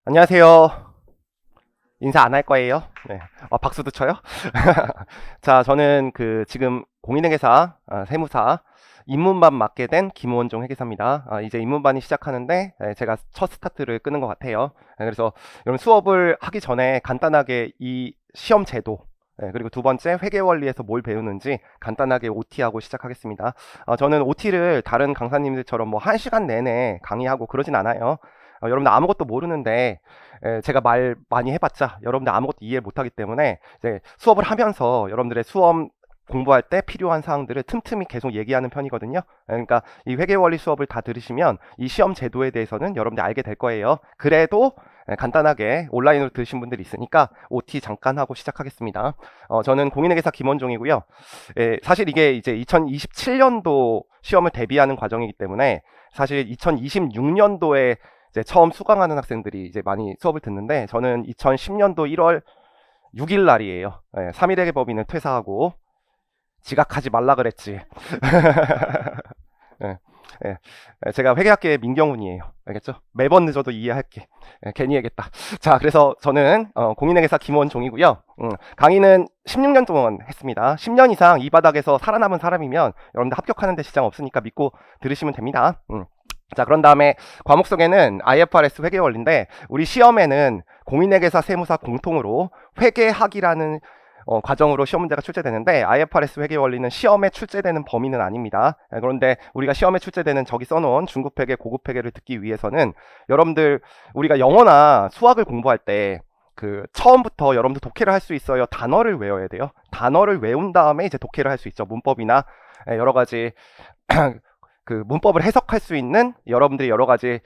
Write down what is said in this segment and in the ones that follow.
안녕하세요. 인사 안 할 거예요? 네. 박수도 쳐요? 자, 저는 지금 공인회계사, 세무사, 입문반 맡게 된 김원종 회계사입니다. 이제 입문반이 시작하는데, 제가 첫 스타트를 끄는 것 같아요. 그래서 여러분 수업을 하기 전에 간단하게 이 시험 제도, 그리고 두 번째 회계 원리에서 뭘 배우는지 간단하게 OT하고 시작하겠습니다. 저는 OT를 다른 강사님들처럼 뭐 1시간 내내 강의하고 그러진 않아요. 여러분들 아무것도 모르는데 제가 말 많이 해봤자 여러분들 아무것도 이해 못하기 때문에 이제 수업을 하면서 여러분들의 수험 공부할 때 필요한 사항들을 틈틈이 계속 얘기하는 편이거든요. 그러니까 이 회계원리 수업을 다 들으시면 이 시험 제도에 대해서는 여러분들 알게 될 거예요. 그래도 간단하게 온라인으로 들으신 분들이 있으니까 OT 잠깐 하고 시작하겠습니다. 저는 공인회계사 김원종이고요. 사실 이게 이제 2027년도 시험을 대비하는 과정이기 때문에 사실 2026년도에 이제 처음 수강하는 학생들이 이제 많이 수업을 듣는데 저는 2010년도 1월 6일 날이에요. 3일의 법인을 퇴사하고 지각하지 말라 그랬지. 예, 제가 회계학계의 민경훈이에요. 알겠죠? 매번 늦어도 이해할게. 괜히 얘기했다. 자, 그래서 저는 공인회계사 김원종이고요. 강의는 16년 동안 했습니다. 10년 이상 이 바닥에서 살아남은 사람이면 여러분들 합격하는 데 지장 없으니까 믿고 들으시면 됩니다. 자, 그런 다음에 과목성에는 IFRS 회계 원리인데 우리 시험에는 공인회계사 세무사 공통으로 회계학이라는 과정으로 시험 문제가 출제되는데 IFRS 회계 원리는 시험에 출제되는 범위는 아닙니다. 그런데 우리가 시험에 출제되는 저기 써놓은 중급 회계, 고급 회계를 듣기 위해서는 여러분들 우리가 영어나 수학을 공부할 때 처음부터 여러분들 독해를 할 수 있어요. 단어를 외워야 돼요. 단어를 외운 다음에 이제 독해를 할 수 있죠. 문법이나 여러 가지 문법을 해석할 수 있는 여러분들이 여러 가지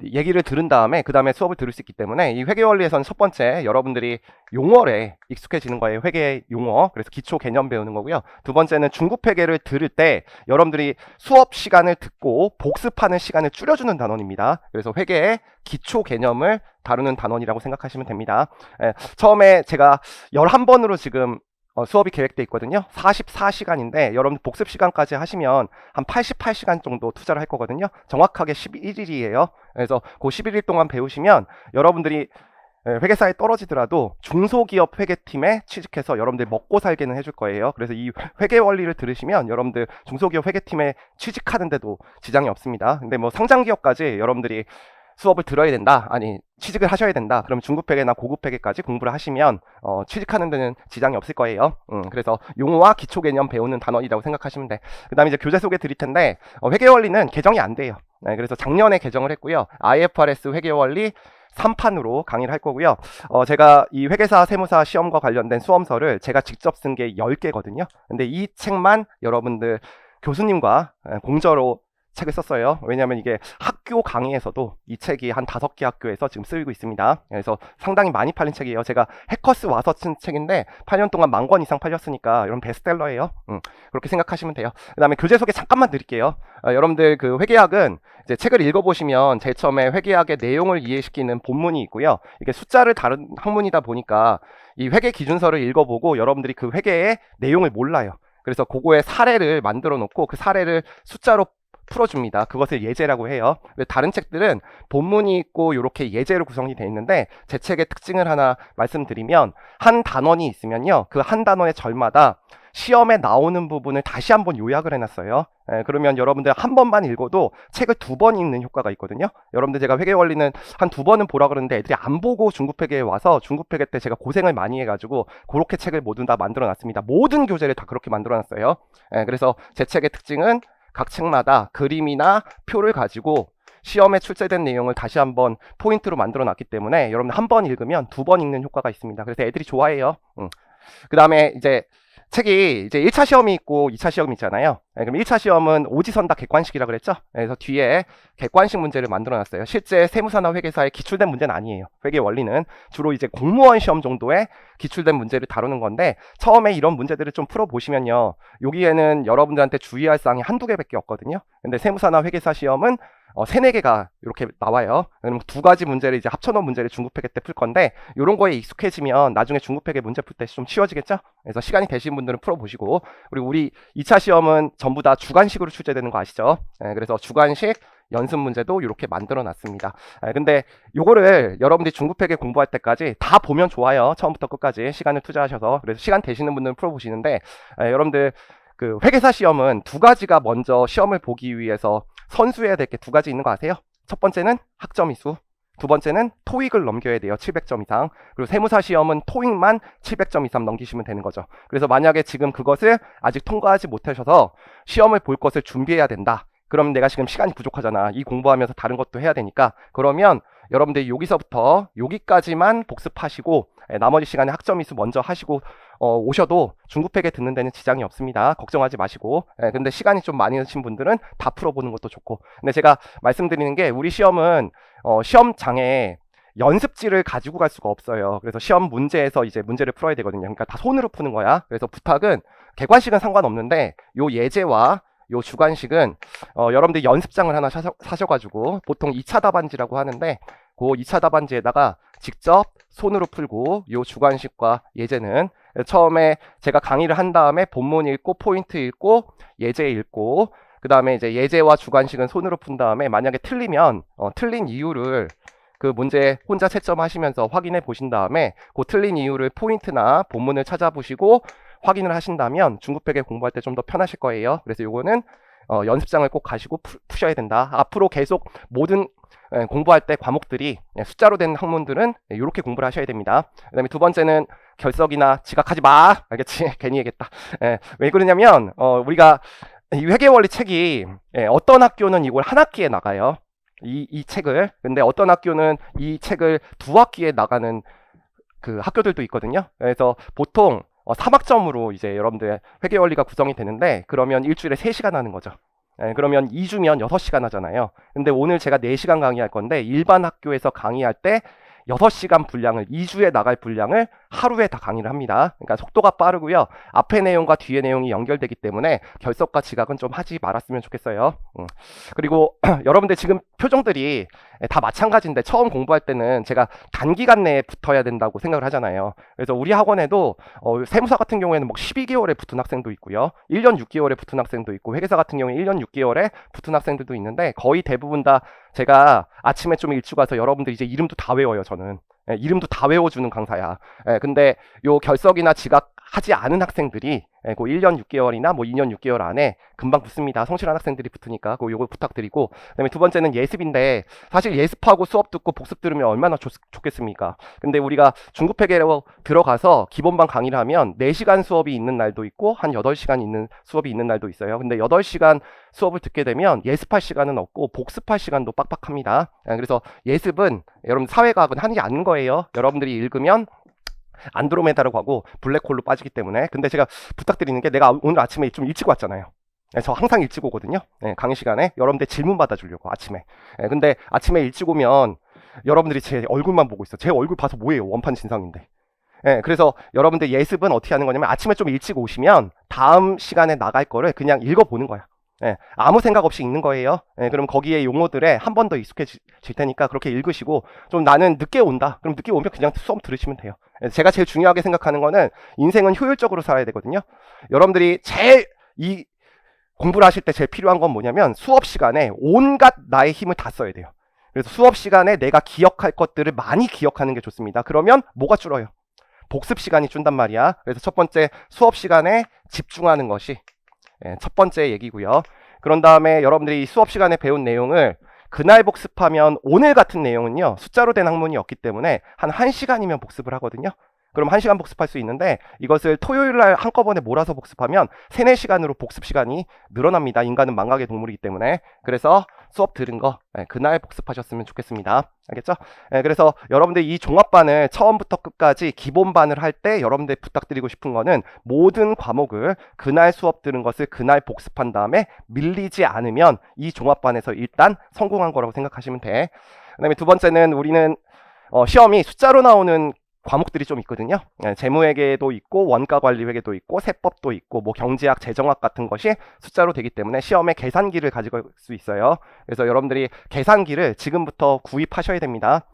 얘기를 들은 다음에 그 다음에 수업을 들을 수 있기 때문에 이 회계 원리에서는 첫 번째 여러분들이 용어에 익숙해지는 거예요. 회계 용어. 그래서 기초 개념 배우는 거고요. 두 번째는 중급 회계를 들을 때 여러분들이 수업 시간을 듣고 복습하는 시간을 줄여주는 단원입니다. 그래서 회계의 기초 개념을 다루는 단원이라고 생각하시면 됩니다. 처음에 제가 11번으로 지금 수업이 계획돼 있거든요. 44시간인데 여러분 복습 시간까지 하시면 한 88시간 정도 투자를 할 거거든요. 정확하게 11일이에요. 그래서 그 11일 동안 배우시면 여러분들이 회계사에 떨어지더라도 중소기업 회계팀에 취직해서 여러분들 먹고 살게는 해줄 거예요. 그래서 이 회계 원리를 들으시면 여러분들 중소기업 회계팀에 취직하는데도 지장이 없습니다. 근데 뭐 상장기업까지 여러분들이 수업을 들어야 된다, 아니 취직을 하셔야 된다, 그럼 중급회계나 고급회계까지 공부를 하시면 취직하는 데는 지장이 없을 거예요. 그래서 용어와 기초개념 배우는 단원이라고 생각하시면 돼. 그 다음에 이제 교재 소개 드릴 텐데 회계원리는 개정이 안 돼요. 그래서 작년에 개정을 했고요. IFRS 회계원리 3판으로 강의를 할 거고요. 제가 이 회계사 세무사 시험과 관련된 수험서를 제가 직접 쓴 게 10개거든요. 근데 이 책만 여러분들 교수님과 공저로 책을 썼어요. 왜냐하면 이게 학교 강의에서도 이 책이 한 5개 학교에서 지금 쓰이고 있습니다. 그래서 상당히 많이 팔린 책이에요. 제가 해커스 와서 쓴 책인데 8년 동안 10,000권 이상 팔렸으니까 여러분 베스트셀러예요. 그렇게 생각하시면 돼요. 그 다음에 교재 소개 잠깐만 드릴게요. 여러분들 회계학은 이제 책을 읽어보시면 제일 처음에 회계학의 내용을 이해시키는 본문이 있고요. 이게 숫자를 다룬 학문이다 보니까 이 회계 기준서를 읽어보고 여러분들이 그 회계의 내용을 몰라요. 그래서 그거의 사례를 만들어 놓고 그 사례를 숫자로 풀어줍니다. 그것을 예제라고 해요. 다른 책들은 본문이 있고 이렇게 예제로 구성이 되어 있는데 제 책의 특징을 하나 말씀드리면 한 단원이 있으면요. 그 한 단원의 절마다 시험에 나오는 부분을 다시 한번 요약을 해놨어요. 그러면 여러분들 한 번만 읽어도 책을 2번 읽는 효과가 있거든요. 여러분들 제가 회계 원리는 한 2번은 보라 그러는데 애들이 안 보고 중급회계에 와서 중급회계 때 제가 고생을 많이 해가지고 그렇게 책을 모두 다 만들어놨습니다. 모든 교재를 다 그렇게 만들어놨어요. 그래서 제 책의 특징은 각 책마다 그림이나 표를 가지고 시험에 출제된 내용을 다시 한번 포인트로 만들어 놨기 때문에 여러분 한 번 읽으면 2번 읽는 효과가 있습니다. 그래서 애들이 좋아해요. 그 다음에 이제 책이 이제 1차 시험이 있고 2차 시험이 있잖아요. 그럼 1차 시험은 오지선다 객관식이라 그랬죠. 그래서 뒤에 객관식 문제를 만들어 놨어요. 실제 세무사나 회계사에 기출된 문제는 아니에요. 회계 원리는 주로 이제 공무원 시험 정도에 기출된 문제를 다루는 건데 처음에 이런 문제들을 좀 풀어보시면요. 여기에는 여러분들한테 주의할 사항이 한두 개밖에 없거든요. 근데 세무사나 회계사 시험은 3-4개가 이렇게 나와요. 그럼 2가지 문제를 이제 합쳐놓은 문제를 중급회계 때 풀 건데 이런 거에 익숙해지면 나중에 중급회계 문제 풀 때 좀 쉬워지겠죠? 그래서 시간이 되신 분들은 풀어보시고 그리고 우리 2차 시험은 전부 다 주관식으로 출제되는 거 아시죠? 그래서 주관식 연습 문제도 이렇게 만들어 놨습니다. 근데 요거를 여러분들이 중급회계 공부할 때까지 다 보면 좋아요. 처음부터 끝까지 시간을 투자하셔서. 그래서 시간 되시는 분들은 풀어보시는데, 여러분들 그 회계사 시험은 두 가지가 먼저 시험을 보기 위해서 선수해야 될 게 두 가지 있는 거 아세요? 첫 번째는 학점 이수, 두 번째는 토익을 넘겨야 돼요. 700점 이상. 그리고 세무사 시험은 토익만 700점 이상 넘기시면 되는 거죠. 그래서 만약에 지금 그것을 아직 통과하지 못하셔서 시험을 볼 것을 준비해야 된다. 그럼 내가 지금 시간이 부족하잖아. 이 공부하면서 다른 것도 해야 되니까. 그러면 여러분들이 여기서부터 여기까지만 복습하시고 나머지 시간에 학점 이수 먼저 하시고 오셔도 중급회계 듣는 데는 지장이 없습니다. 걱정하지 마시고. 근데 시간이 좀 많이 드신 분들은 다 풀어보는 것도 좋고. 근데 제가 말씀드리는 게 우리 시험은 시험장에 연습지를 가지고 갈 수가 없어요. 그래서 시험 문제에서 이제 문제를 풀어야 되거든요. 그러니까 다 손으로 푸는 거야. 그래서 부탁은 객관식은 상관없는데 요 예제와 요 주관식은 여러분들 연습장을 하나 사셔가지고 보통 2차 답안지라고 하는데 그 2차 답안지에다가 직접 손으로 풀고 요 주관식과 예제는 처음에 제가 강의를 한 다음에 본문 읽고 포인트 읽고 예제 읽고 그 다음에 이제 예제와 주관식은 손으로 푼 다음에 만약에 틀리면 틀린 이유를 그 문제 혼자 채점하시면서 확인해 보신 다음에 그 틀린 이유를 포인트나 본문을 찾아보시고 확인을 하신다면 중급회계 공부할 때 좀 더 편하실 거예요. 그래서 요거는 연습장을 꼭 가시고 푸셔야 된다. 앞으로 계속 모든 공부할 때 과목들이 숫자로 된 학문들은 이렇게 공부를 하셔야 됩니다. 그 다음에 두 번째는 결석이나 지각하지 마. 알겠지? 괜히 얘기했다. 왜 그러냐면 우리가 이 회계원리 책이 어떤 학교는 이걸 한 학기에 나가요. 이 책을. 근데 어떤 학교는 이 책을 두 학기에 나가는 그 학교들도 있거든요. 그래서 보통 3학점으로 이제 여러분들 회계원리가 구성이 되는데 그러면 일주일에 3시간 하는 거죠. 그러면 2주면 6시간 하잖아요. 근데 오늘 제가 4시간 강의할 건데 일반 학교에서 강의할 때 6시간 분량을 2주에 나갈 분량을 하루에 다 강의를 합니다. 그러니까 속도가 빠르고요. 앞에 내용과 뒤에 내용이 연결되기 때문에 결석과 지각은 좀 하지 말았으면 좋겠어요. 그리고 여러분들 지금 표정들이 다 마찬가지인데 처음 공부할 때는 제가 단기간 내에 붙어야 된다고 생각을 하잖아요. 그래서 우리 학원에도 세무사 같은 경우에는 뭐 12개월에 붙은 학생도 있고요. 1년 6개월에 붙은 학생도 있고 회계사 같은 경우에 1년 6개월에 붙은 학생들도 있는데 거의 대부분 다 제가 아침에 좀 일찍 와서 여러분들 이제 이름도 다 외워요. 저는 이름도 다 외워주는 강사야. 근데 요 결석이나 지각하지 않은 학생들이 그 1년 6개월이나 뭐 2년 6개월 안에 금방 붙습니다. 성실한 학생들이 붙으니까 요거 부탁드리고. 그다음에 두 번째는 예습인데 사실 예습하고 수업 듣고 복습 들으면 얼마나 좋겠습니까? 근데 우리가 중급회계로 들어가서 기본반 강의를 하면 4시간 수업이 있는 날도 있고 한 8시간 있는 수업이 있는 날도 있어요. 근데 8시간 수업을 듣게 되면 예습할 시간은 없고 복습할 시간도 빡빡합니다. 그래서 예습은 여러분 사회과학은 하지 않는 거예요. 여러분들이 읽으면 안드로메다로 가고 블랙홀로 빠지기 때문에. 근데 제가 부탁드리는 게 내가 오늘 아침에 좀 일찍 왔잖아요. 저 항상 일찍 오거든요. 강의 시간에 여러분들 질문 받아주려고 아침에. 근데 아침에 일찍 오면 여러분들이 제 얼굴만 보고 있어. 제 얼굴 봐서 뭐예요? 원판 진상인데. 그래서 여러분들 예습은 어떻게 하는 거냐면 아침에 좀 일찍 오시면 다음 시간에 나갈 거를 그냥 읽어보는 거야. 아무 생각 없이 읽는 거예요. 그럼 거기에 용어들에 한 번 더 익숙해질 테니까 그렇게 읽으시고, 좀 나는 늦게 온다. 그럼 늦게 오면 그냥 수업 들으시면 돼요. 제가 제일 중요하게 생각하는 거는 인생은 효율적으로 살아야 되거든요. 여러분들이 제일 이 공부를 하실 때 제일 필요한 건 뭐냐면 수업 시간에 온갖 나의 힘을 다 써야 돼요. 그래서 수업 시간에 내가 기억할 것들을 많이 기억하는 게 좋습니다. 그러면 뭐가 줄어요? 복습 시간이 준단 말이야. 그래서 첫 번째 수업 시간에 집중하는 것이 첫 번째 얘기고요. 그런 다음에 여러분들이 수업 시간에 배운 내용을 그날 복습하면 오늘 같은 내용은요 숫자로 된 학문이 없기 때문에 한 1시간이면 복습을 하거든요. 그럼 1시간 복습할 수 있는데 이것을 토요일날 한꺼번에 몰아서 복습하면 3, 4시간으로 복습 시간이 늘어납니다. 인간은 망각의 동물이기 때문에. 그래서 수업 들은 거 그날 복습하셨으면 좋겠습니다. 알겠죠? 그래서 여러분들 이 종합반을 처음부터 끝까지 기본반을 할 때 여러분들 부탁드리고 싶은 거는 모든 과목을 그날 수업 들은 것을 그날 복습한 다음에 밀리지 않으면 이 종합반에서 일단 성공한 거라고 생각하시면 돼. 그 다음에 두 번째는 우리는 시험이 숫자로 나오는 과목들이 좀 있거든요. 재무회계도 있고 원가관리회계도 있고 세법도 있고 뭐 경제학, 재정학 같은 것이 숫자로 되기 때문에 시험에 계산기를 가지고 수 있어요. 그래서 여러분들이 계산기를 지금부터 구입하셔야 됩니다.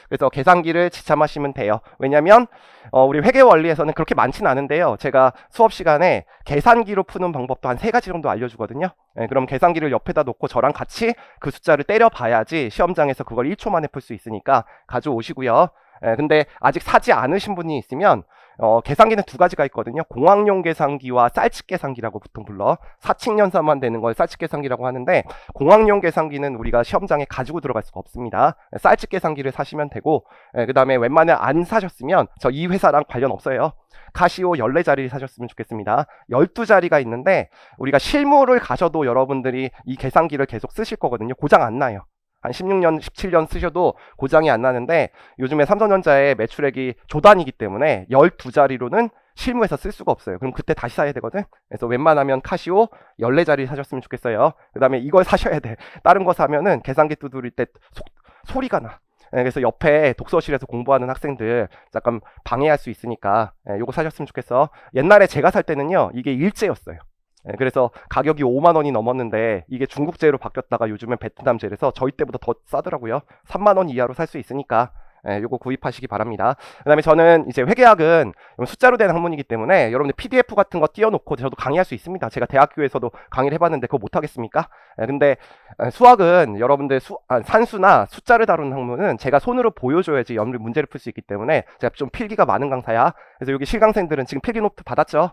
그래서 계산기를 지참하시면 돼요. 왜냐하면 우리 회계원리에서는 그렇게 많지는 않은데요. 제가 수업 시간에 계산기로 푸는 방법도 한 3가지 정도 알려주거든요. 그럼 계산기를 옆에다 놓고 저랑 같이 그 숫자를 때려봐야지 시험장에서 그걸 1초 만에 풀 수 있으니까 가져오시고요. 근데 아직 사지 않으신 분이 있으면 계산기는 2가지가 있거든요. 공학용 계산기와 쌀집 계산기라고 보통 불러. 사칙연산만 되는 걸 쌀집 계산기라고 하는데 공학용 계산기는 우리가 시험장에 가지고 들어갈 수가 없습니다. 쌀집 계산기를 사시면 되고 그 다음에 웬만하면 안 사셨으면 저 이 회사랑 관련 없어요. 카시오 14자리를 사셨으면 좋겠습니다. 12자리가 있는데 우리가 실무를 가셔도 여러분들이 이 계산기를 계속 쓰실 거거든요. 고장 안 나요. 한 16년, 17년 쓰셔도 고장이 안 나는데 요즘에 삼성전자의 매출액이 조단이기 때문에 12자리로는 실무에서 쓸 수가 없어요. 그럼 그때 다시 사야 되거든. 그래서 웬만하면 카시오 14자리 사셨으면 좋겠어요. 그 다음에 이걸 사셔야 돼. 다른 거 사면은 계산기 두드릴 때 소리가 나. 그래서 옆에 독서실에서 공부하는 학생들 잠깐 방해할 수 있으니까 요거 사셨으면 좋겠어. 옛날에 제가 살 때는요 이게 일제였어요. 그래서 가격이 5만 원이 넘었는데 이게 중국제로 바뀌었다가 요즘엔 베트남제라서 저희 때보다 더 싸더라고요. 3만 원 이하로 살 수 있으니까 요거 구입하시기 바랍니다. 그 다음에 저는 이제 회계학은 숫자로 된 학문이기 때문에 여러분들 PDF 같은 거 띄워놓고 저도 강의할 수 있습니다. 제가 대학교에서도 강의를 해봤는데 그거 못하겠습니까? 근데 수학은 여러분들 산수나 숫자를 다루는 학문은 제가 손으로 보여줘야지 여러분들 문제를 풀 수 있기 때문에 제가 좀 필기가 많은 강사야. 그래서 여기 실강생들은 지금 필기 노트 받았죠?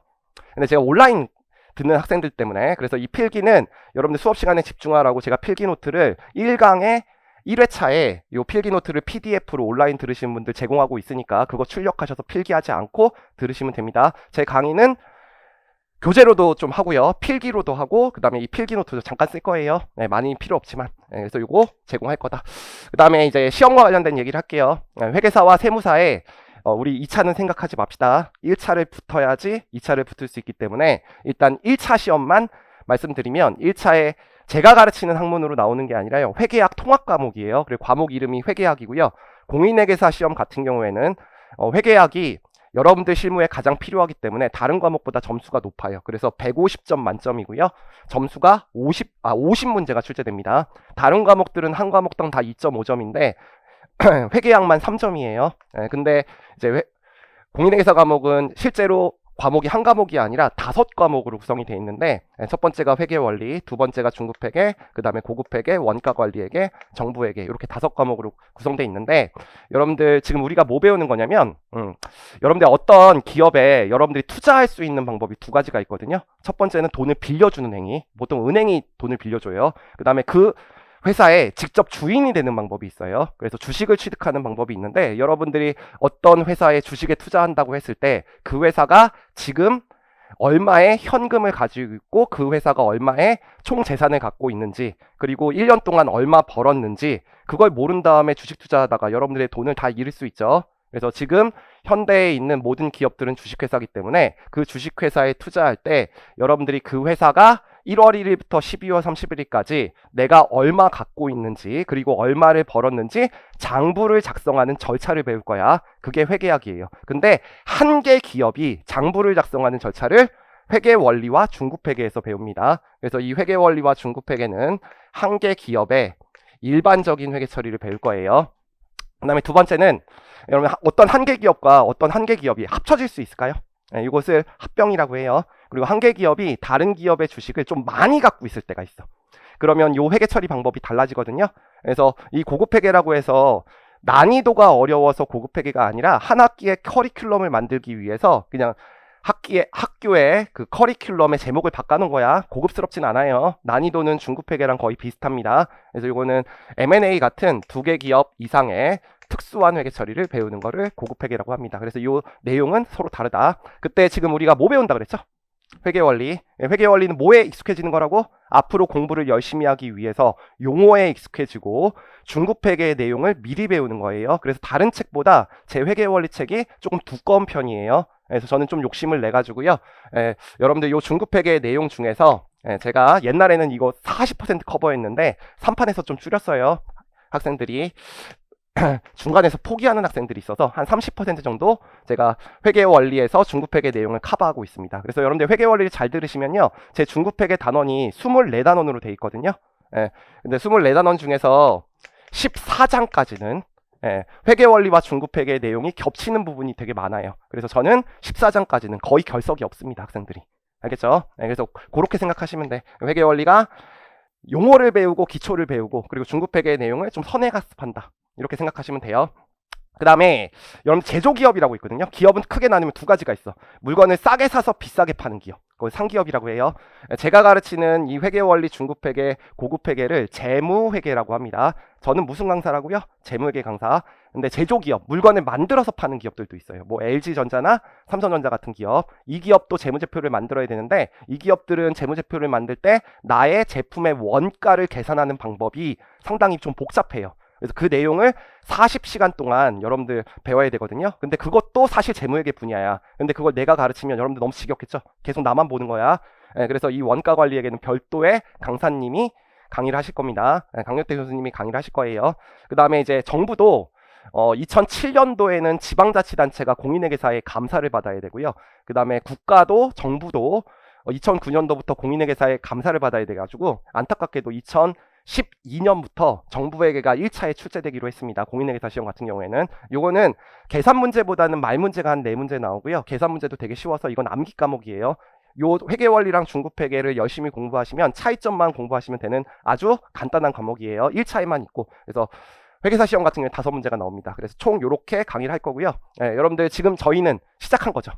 근데 제가 온라인 듣는 학생들 때문에 그래서 이 필기는 여러분들 수업 시간에 집중하라고 제가 필기 노트를 1강에 1회차에 이 필기 노트를 PDF로 온라인 들으시는 분들 제공하고 있으니까 그거 출력하셔서 필기하지 않고 들으시면 됩니다. 제 강의는 교재로도 좀 하고요. 필기로도 하고 그 다음에 이 필기 노트도 잠깐 쓸 거예요. 많이 필요 없지만 그래서 이거 제공할 거다. 그 다음에 이제 시험과 관련된 얘기를 할게요. 회계사와 세무사에 우리 2차는 생각하지 맙시다. 1차를 붙어야지 2차를 붙을 수 있기 때문에 일단 1차 시험만 말씀드리면 1차에 제가 가르치는 학문으로 나오는 게 아니라요. 회계학 통합 과목이에요. 그리고 과목 이름이 회계학이고요. 공인회계사 시험 같은 경우에는 회계학이 여러분들 실무에 가장 필요하기 때문에 다른 과목보다 점수가 높아요. 그래서 150점 만점이고요. 점수가 50문제가 출제됩니다. 다른 과목들은 한 과목당 다 2.5점인데 회계학만 3점이에요. 근데 이제 공인회계사 과목은 실제로 과목이 한 과목이 아니라 5과목으로 구성이 되어 있는데 첫 번째가 회계원리, 두 번째가 중급회계, 그 다음에 고급회계, 원가관리회계, 정부회계 이렇게 5과목으로 구성되어 있는데 여러분들 지금 우리가 뭐 배우는 거냐면 여러분들 어떤 기업에 여러분들이 투자할 수 있는 방법이 2가지가 있거든요. 첫 번째는 돈을 빌려주는 행위, 보통 은행이 돈을 빌려줘요. 그 다음에 그 회사에 직접 주인이 되는 방법이 있어요. 그래서 주식을 취득하는 방법이 있는데 여러분들이 어떤 회사에 주식에 투자한다고 했을 때 그 회사가 지금 얼마의 현금을 가지고 있고 그 회사가 얼마의 총 재산을 갖고 있는지 그리고 1년 동안 얼마 벌었는지 그걸 모른 다음에 주식 투자하다가 여러분들의 돈을 다 잃을 수 있죠. 그래서 지금 현대에 있는 모든 기업들은 주식회사이기 때문에 그 주식회사에 투자할 때 여러분들이 그 회사가 1월 1일부터 12월 31일까지 내가 얼마 갖고 있는지 그리고 얼마를 벌었는지 장부를 작성하는 절차를 배울 거야. 그게 회계학이에요. 근데 한 개 기업이 장부를 작성하는 절차를 회계원리와 중급회계에서 배웁니다. 그래서 이 회계원리와 중급회계는 한 개 기업의 일반적인 회계 처리를 배울 거예요. 그 다음에 두 번째는 여러분 어떤 한 개 기업과 어떤 한 개 기업이 합쳐질 수 있을까요? 이것을 합병이라고 해요. 그리고 한 개 기업이 다른 기업의 주식을 좀 많이 갖고 있을 때가 있어. 그러면 요 회계 처리 방법이 달라지거든요. 그래서 이 고급 회계라고 해서 난이도가 어려워서 고급 회계가 아니라 한 학기의 커리큘럼을 만들기 위해서 그냥 학교에 그 커리큘럼의 제목을 바꿔놓은 거야. 고급스럽진 않아요. 난이도는 중급 회계랑 거의 비슷합니다. 그래서 이거는 M&A 같은 2개 기업 이상의 특수한 회계 처리를 배우는 거를 고급 회계라고 합니다. 그래서 이 내용은 서로 다르다. 그때 지금 우리가 뭐 배운다 그랬죠? 회계원리. 회계원리는 뭐에 익숙해지는 거라고? 앞으로 공부를 열심히 하기 위해서 용어에 익숙해지고 중급회계의 내용을 미리 배우는 거예요. 그래서 다른 책보다 제 회계원리 책이 조금 두꺼운 편이에요. 그래서 저는 좀 욕심을 내가지고요. 여러분들 요 중급회계의 내용 중에서 제가 옛날에는 이거 40% 커버했는데 3판에서 좀 줄였어요. 학생들이. 중간에서 포기하는 학생들이 있어서 한 30% 정도 제가 회계 원리에서 중급회계 내용을 커버하고 있습니다. 그래서 여러분들 회계 원리를 잘 들으시면요, 제 중급회계 단원이 24단원으로 돼 있거든요. 예, 근데 24단원 중에서 14장까지는 회계 원리와 중급회계 내용이 겹치는 부분이 되게 많아요. 그래서 저는 14장까지는 거의 결석이 없습니다, 학생들이. 알겠죠? 그래서 그렇게 생각하시면 돼. 회계 원리가 용어를 배우고 기초를 배우고, 그리고 중급회계 내용을 좀 선행학습한다, 이렇게 생각하시면 돼요. 그 다음에 여러분 제조기업이라고 있거든요. 기업은 크게 나누면 두 가지가 있어. 물건을 싸게 사서 비싸게 파는 기업, 그걸 상기업이라고 해요. 제가 가르치는 이 회계원리 중급회계 고급회계를 재무회계라고 합니다. 저는 무슨 강사라고요? 재무회계 강사. 근데 제조기업, 물건을 만들어서 파는 기업들도 있어요. 뭐 LG전자나 삼성전자 같은 기업, 이 기업도 재무제표를 만들어야 되는데, 이 기업들은 재무제표를 만들 때 나의 제품의 원가를 계산하는 방법이 상당히 좀 복잡해요. 그래서 그 내용을 40시간 동안 여러분들 배워야 되거든요. 근데 그것도 사실 재무회계 분야야. 근데 그걸 내가 가르치면 여러분들 너무 지겹겠죠? 계속 나만 보는 거야. 그래서 이 원가 관리에게는 별도의 강사님이 강의를 하실 겁니다. 강력대 교수님이 강의를 하실 거예요. 그 다음에 이제 정부도 2007년도에는 지방자치단체가 공인회계사의 감사를 받아야 되고요. 그 다음에 국가도 정부도 2009년도부터 공인회계사의 감사를 받아야 돼가지고, 안타깝게도 2012년부터 정부회계가 1차에 출제되기로 했습니다. 공인회계사 시험 같은 경우에는. 요거는 계산 문제보다는 말 문제가 한 4문제 나오고요. 계산 문제도 되게 쉬워서 이건 암기 과목이에요. 요 회계원리랑 중급회계를 열심히 공부하시면, 차이점만 공부하시면 되는 아주 간단한 과목이에요. 1차에만 있고. 그래서 회계사 시험 같은 경우에 5문제가 나옵니다. 그래서 총 요렇게 강의를 할 거고요. 여러분들 지금 저희는 시작한 거죠.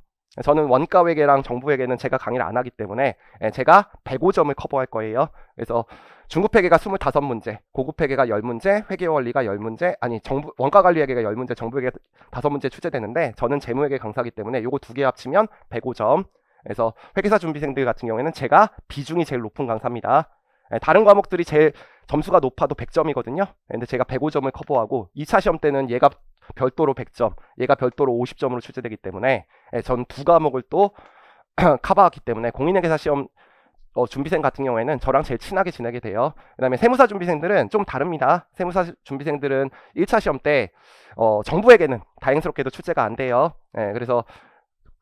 저는 원가회계랑 정부회계는 제가 강의를 안 하기 때문에 제가 105점을 커버할 거예요. 그래서 중급회계가 25문제, 고급회계가 10문제, 회계원리가 10문제, 아니 원가관리회계가 10문제, 정부회계 5문제 출제되는데, 저는 재무회계 강사이기 때문에 요거 2개 합치면 105점. 그래서 회계사 준비생들 같은 경우에는 제가 비중이 제일 높은 강사입니다. 다른 과목들이 제일 점수가 높아도 100점이거든요. 근데 제가 105점을 커버하고, 2차 시험 때는 얘가 별도로 100점, 얘가 별도로 50점으로 출제되기 때문에 전 두 과목을 또 커버하기 때문에, 공인회계사 시험 준비생 같은 경우에는 저랑 제일 친하게 지내게 돼요. 그 다음에 세무사 준비생들은 좀 다릅니다. 세무사 준비생들은 1차 시험 때 정부회계는 다행스럽게도 출제가 안 돼요. 그래서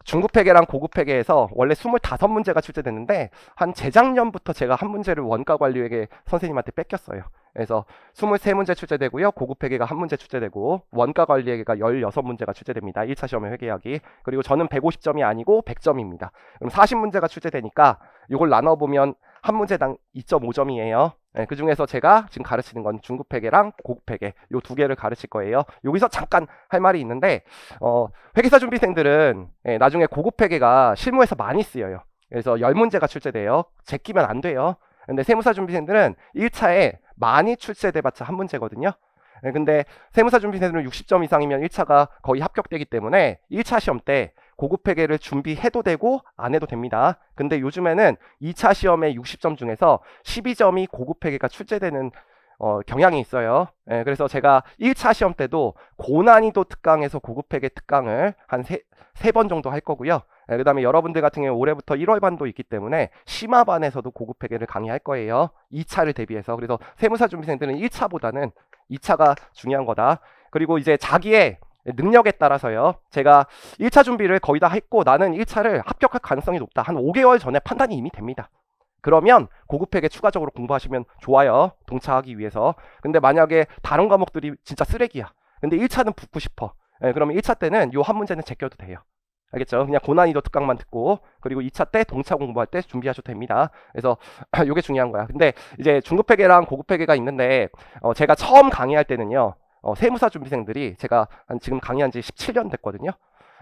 중급회계랑 고급회계에서 원래 25문제가 출제됐는데, 한 재작년부터 제가 한 문제를 원가관리회계 선생님한테 뺏겼어요. 그래서 23문제 출제되고요. 고급회계가 1문제 출제되고, 원가관리회계가 16문제가 출제됩니다. 1차 시험에 회계하기. 그리고 저는 150점이 아니고 100점입니다. 그럼 40문제가 출제되니까 이걸 나눠보면 한 문제당 2.5점이에요. 그 중에서 제가 지금 가르치는 건 중급회계랑 고급회계 요 2개를 가르칠 거예요. 여기서 잠깐 할 말이 있는데, 회계사 준비생들은 나중에 고급회계가 실무에서 많이 쓰여요. 그래서 10문제가 출제돼요. 제끼면 안 돼요. 근데 세무사 준비생들은 1차에 많이 출제돼봤자 한 문제거든요. 근데 세무사 준비생들은 60점 이상이면 1차가 거의 합격되기 때문에 1차 시험 때 고급회계를 준비해도 되고 안 해도 됩니다. 근데 요즘에는 2차 시험의 60점 중에서 12점이 고급회계가 출제되는 경향이 있어요. 그래서 제가 1차 시험 때도 고난이도 특강에서 고급회계 특강을 한 3번 정도 할 거고요. 그 다음에 여러분들 같은 경우 올해부터 1월반도 있기 때문에 심화반에서도 고급회계를 강의할 거예요. 2차를 대비해서. 그래서 세무사 준비생들은 1차보다는 2차가 중요한 거다. 그리고 이제 자기의 능력에 따라서요. 제가 1차 준비를 거의 다 했고 나는 1차를 합격할 가능성이 높다. 한 5개월 전에 판단이 이미 됩니다. 그러면 고급회계 추가적으로 공부하시면 좋아요. 동차하기 위해서. 근데 만약에 다른 과목들이 진짜 쓰레기야. 근데 1차는 붙고 싶어. 그러면 1차 때는 요 한 문제는 제껴도 돼요. 알겠죠? 그냥 고난이도 특강만 듣고, 그리고 2차 때 동차 공부할 때 준비하셔도 됩니다. 그래서 요게 중요한 거야. 근데 이제 중급회계랑 고급회계가 있는데, 제가 처음 강의할 때는요, 세무사 준비생들이, 제가 지금 강의한 지 17년 됐거든요.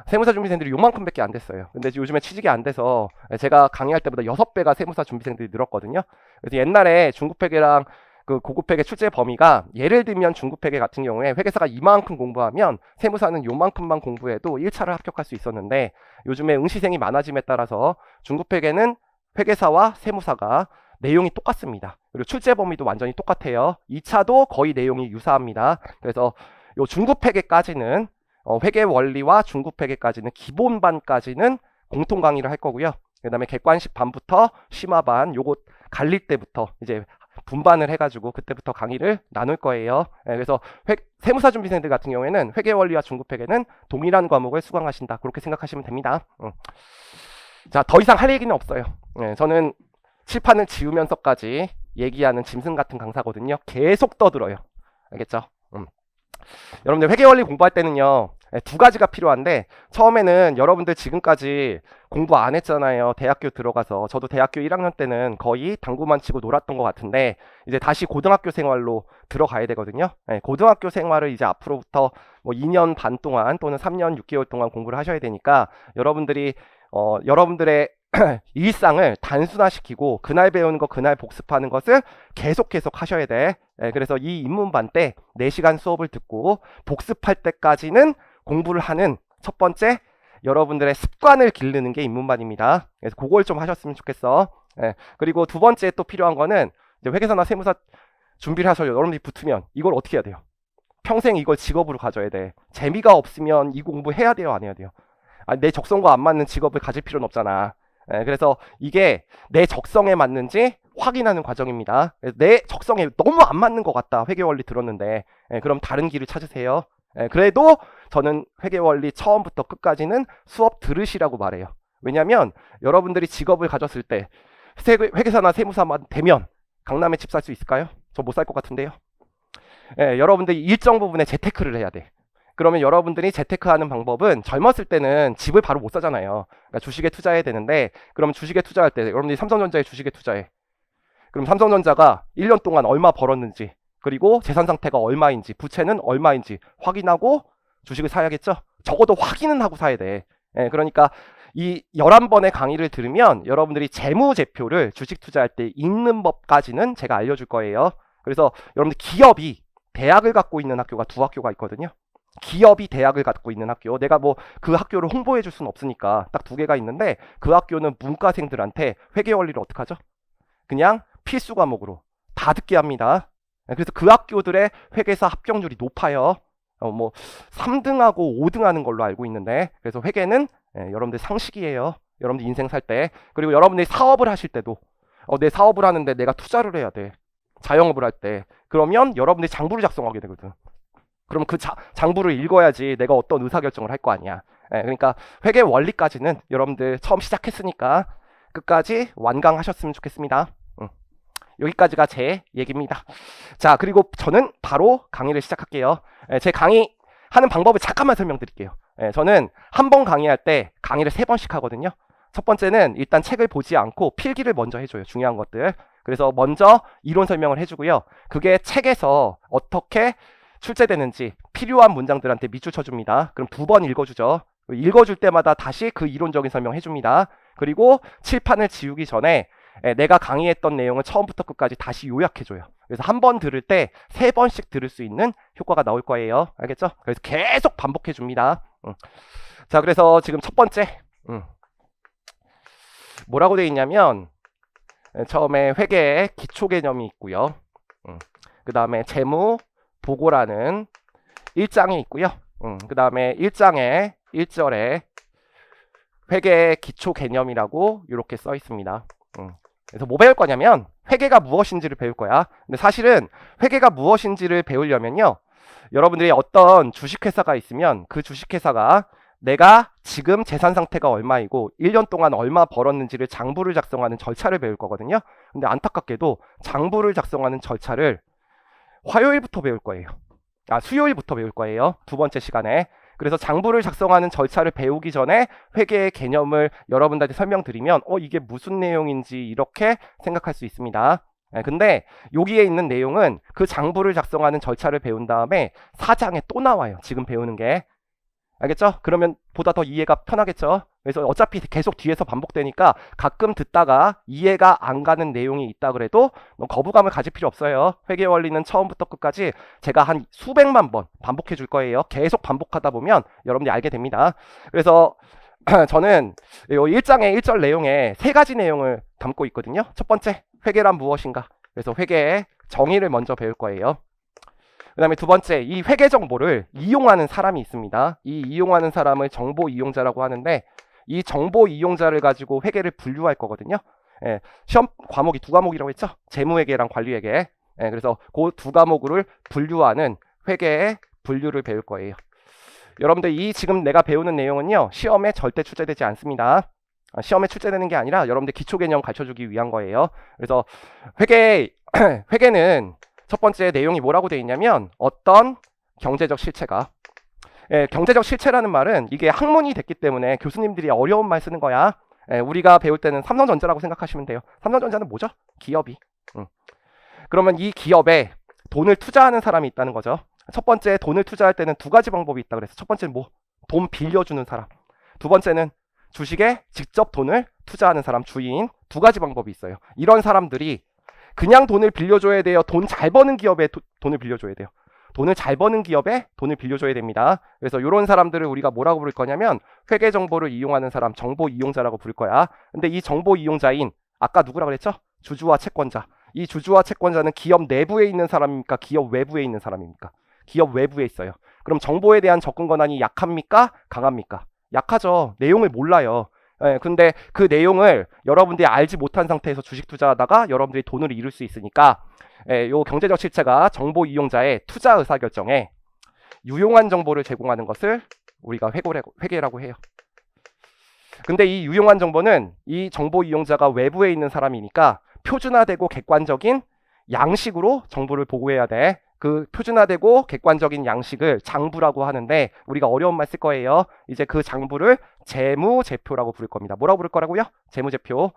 세무사 준비생들이 요만큼밖에 안 됐어요. 근데 요즘에 취직이 안 돼서 제가 강의할 때보다 6배가 세무사 준비생들이 늘었거든요. 그래서 옛날에 중급회계랑 그 고급회계 출제 범위가, 예를 들면 중급회계 같은 경우에 회계사가 이만큼 공부하면 세무사는 요만큼만 공부해도 1차를 합격할 수 있었는데, 요즘에 응시생이 많아짐에 따라서 중급회계는 회계사와 세무사가 내용이 똑같습니다. 그리고 출제 범위도 완전히 똑같아요. 2차도 거의 내용이 유사합니다. 그래서 요 중급회계까지는 회계 원리와 중급회계까지는 기본반까지는 공통 강의를 할 거고요. 그 다음에 객관식 반부터 심화반, 요거 갈릴 때부터 이제 분반을 해가지고 그때부터 강의를 나눌 거예요. 그래서 세무사 준비생들 같은 경우에는 회계원리와 중급회계는 동일한 과목을 수강하신다. 그렇게 생각하시면 됩니다. 자, 더 이상 할 얘기는 없어요. 저는 칠판을 지우면서까지 얘기하는 짐승 같은 강사거든요. 계속 떠들어요. 알겠죠? 여러분들 회계원리 공부할 때는요, 두 가지가 필요한데, 처음에는 여러분들 지금까지 공부 안 했잖아요. 대학교 들어가서. 저도 대학교 1학년 때는 거의 당구만 치고 놀았던 것 같은데, 이제 다시 고등학교 생활로 들어가야 되거든요. 고등학교 생활을 이제 앞으로부터 뭐 2년 반 동안 또는 3년 6개월 동안 공부를 하셔야 되니까, 여러분들이 여러분들의 일상을 단순화시키고 그날 배우는 거 그날 복습하는 것을 계속 하셔야 돼. 그래서 이 입문반 때 4시간 수업을 듣고 복습할 때까지는 공부를 하는 첫 번째 여러분들의 습관을 기르는 게 입문반입니다. 그래서 그걸 좀 하셨으면 좋겠어. 그리고 두 번째 또 필요한 거는 이제 회계사나 세무사 준비를 하셔요. 여러분들이 붙으면 이걸 어떻게 해야 돼요? 평생 이걸 직업으로 가져야 돼. 재미가 없으면 이 공부 해야 돼요, 안 해야 돼요? 내 적성과 안 맞는 직업을 가질 필요는 없잖아. 그래서 이게 내 적성에 맞는지 확인하는 과정입니다. 내 적성에 너무 안 맞는 것 같다. 회계원리 들었는데. 그럼 다른 길을 찾으세요. 그래도 저는 회계원리 처음부터 끝까지는 수업 들으시라고 말해요. 왜냐면 여러분들이 직업을 가졌을 때 회계사나 세무사만 되면 강남에 집 살 수 있을까요? 저 못 살 것 같은데요. 여러분들이 일정 부분에 재테크를 해야 돼. 그러면 여러분들이 재테크하는 방법은 젊었을 때는 집을 바로 못 사잖아요. 그러니까 주식에 투자해야 되는데, 그럼 주식에 투자할 때 여러분들이 삼성전자에 주식에 투자해. 그럼 삼성전자가 1년 동안 얼마 벌었는지, 그리고 재산 상태가 얼마인지, 부채는 얼마인지 확인하고 주식을 사야겠죠? 적어도 확인은 하고 사야 돼. 그러니까 이 11번의 강의를 들으면 여러분들이 재무제표를 주식 투자할 때 읽는 법까지는 제가 알려줄 거예요. 그래서 여러분들 기업이 대학을 갖고 있는 학교가 두 학교가 있거든요. 기업이 대학을 갖고 있는 학교, 내가 뭐 그 학교를 홍보해 줄 수는 없으니까 딱 두 개가 있는데, 그 학교는 문과생들한테 회계원리를 어떻게 하죠? 그냥 필수 과목으로 다 듣게 합니다. 그래서 그 학교들의 회계사 합격률이 높아요. 뭐 3등하고 5등 하는 걸로 알고 있는데, 그래서 회계는 여러분들 상식이에요. 여러분들 인생 살 때. 그리고 여러분들이 사업을 하실 때도 내 사업을 하는데 내가 투자를 해야 돼. 자영업을 할 때. 그러면 여러분들이 장부를 작성하게 되거든. 그럼 그 장부를 읽어야지 내가 어떤 의사결정을 할 거 아니야. 그러니까 회계 원리까지는 여러분들 처음 시작했으니까 끝까지 완강하셨으면 좋겠습니다. 여기까지가 제 얘기입니다. 자, 그리고 저는 바로 강의를 시작할게요. 제 강의 하는 방법을 잠깐만 설명드릴게요. 저는 한 번 강의할 때 강의를 3번씩 하거든요. 첫 번째는 일단 책을 보지 않고 필기를 먼저 해줘요. 중요한 것들. 그래서 먼저 이론 설명을 해주고요. 그게 책에서 어떻게 출제되는지 필요한 문장들한테 밑줄 쳐줍니다. 그럼 2번 읽어주죠. 읽어줄 때마다 다시 그 이론적인 설명 해줍니다. 그리고 칠판을 지우기 전에 내가 강의했던 내용을 처음부터 끝까지 다시 요약해줘요. 그래서 한 번 들을 때 3번씩 들을 수 있는 효과가 나올 거예요. 알겠죠? 그래서 계속 반복해줍니다. 자, 그래서 지금 첫 번째 뭐라고 되어 있냐면, 처음에 회계의 기초 개념이 있고요. 그 다음에 재무 보고라는 1장이 있고요. 그 다음에 1장에 1절에 회계의 기초 개념이라고 이렇게 써 있습니다. 그래서 뭐 배울 거냐면 회계가 무엇인지를 배울 거야. 근데 사실은 회계가 무엇인지를 배우려면요, 여러분들이 어떤 주식회사가 있으면 그 주식회사가 내가 지금 재산 상태가 얼마이고 1년 동안 얼마 벌었는지를 장부를 작성하는 절차를 배울 거거든요. 근데 안타깝게도 장부를 작성하는 절차를 화요일부터 배울 거예요. 수요일부터 배울 거예요. 두 번째 시간에. 그래서 장부를 작성하는 절차를 배우기 전에 회계의 개념을 여러분들한테 설명드리면 이게 무슨 내용인지 이렇게 생각할 수 있습니다. 근데 여기에 있는 내용은 그 장부를 작성하는 절차를 배운 다음에 4장에 또 나와요. 지금 배우는 게. 알겠죠? 그러면 보다 더 이해가 편하겠죠? 그래서 어차피 계속 뒤에서 반복되니까 가끔 듣다가 이해가 안 가는 내용이 있다 그래도 거부감을 가질 필요 없어요. 회계 원리는 처음부터 끝까지 제가 한 수백만 번 반복해 줄 거예요. 계속 반복하다 보면 여러분들이 알게 됩니다. 그래서 저는 이 1장의 1절 내용에 3가지 내용을 담고 있거든요. 첫 번째, 회계란 무엇인가? 그래서 회계의 정의를 먼저 배울 거예요. 그 다음에 두 번째, 이 회계 정보를 이용하는 사람이 있습니다. 이 이용하는 사람을 정보 이용자라고 하는데, 이 정보 이용자를 가지고 회계를 분류할 거거든요. 예, 시험 과목이 두 과목이라고 했죠? 재무회계랑 관리회계. 예, 그래서 그 두 과목을 분류하는 회계의 분류를 배울 거예요. 여러분들 이 지금 내가 배우는 내용은요, 시험에 절대 출제되지 않습니다. 시험에 출제되는 게 아니라 여러분들 기초 개념 가르쳐주기 위한 거예요. 그래서 회계는 첫 번째 내용이 뭐라고 되어 있냐면 어떤 경제적 실체가, 예, 경제적 실체라는 말은 이게 학문이 됐기 때문에 교수님들이 어려운 말 쓰는 거야. 예, 우리가 배울 때는 삼성전자라고 생각하시면 돼요. 삼성전자는 뭐죠? 기업이. 그러면 이 기업에 돈을 투자하는 사람이 있다는 거죠. 첫 번째, 돈을 투자할 때는 두 가지 방법이 있다 그래서 첫 번째는 뭐? 돈 빌려주는 사람. 두 번째는 주식에 직접 돈을 투자하는 사람, 주인. 두 가지 방법이 있어요. 이런 사람들이 그냥 돈을 빌려줘야 돼요? 돈 잘 버는 기업에 돈을 빌려줘야 돼요? 돈을 잘 버는 기업에 돈을 빌려줘야 됩니다. 그래서 이런 사람들을 우리가 뭐라고 부를 거냐면 회계 정보를 이용하는 사람, 정보 이용자라고 부를 거야. 근데 이 정보 이용자인 아까 누구라고 그랬죠? 주주와 채권자. 이 주주와 채권자는 기업 내부에 있는 사람입니까? 기업 외부에 있는 사람입니까? 기업 외부에 있어요. 그럼 정보에 대한 접근 권한이 약합니까? 강합니까? 약하죠. 내용을 몰라요. 예, 근데 그 내용을 여러분들이 알지 못한 상태에서 주식 투자하다가 여러분들이 돈을 잃을 수 있으니까, 예, 요 경제적 실체가 정보 이용자의 투자 의사결정에 유용한 정보를 제공하는 것을 우리가 회계라고 해요. 근데 이 유용한 정보는 이 정보 이용자가 외부에 있는 사람이니까 표준화되고 객관적인 양식으로 정보를 보고해야 돼. 그 표준화되고 객관적인 양식을 장부라고 하는데 우리가 어려운 말 쓸 거예요. 이제 그 장부를 재무제표라고 부를 겁니다. 뭐라고 부를 거라고요? 재무제표.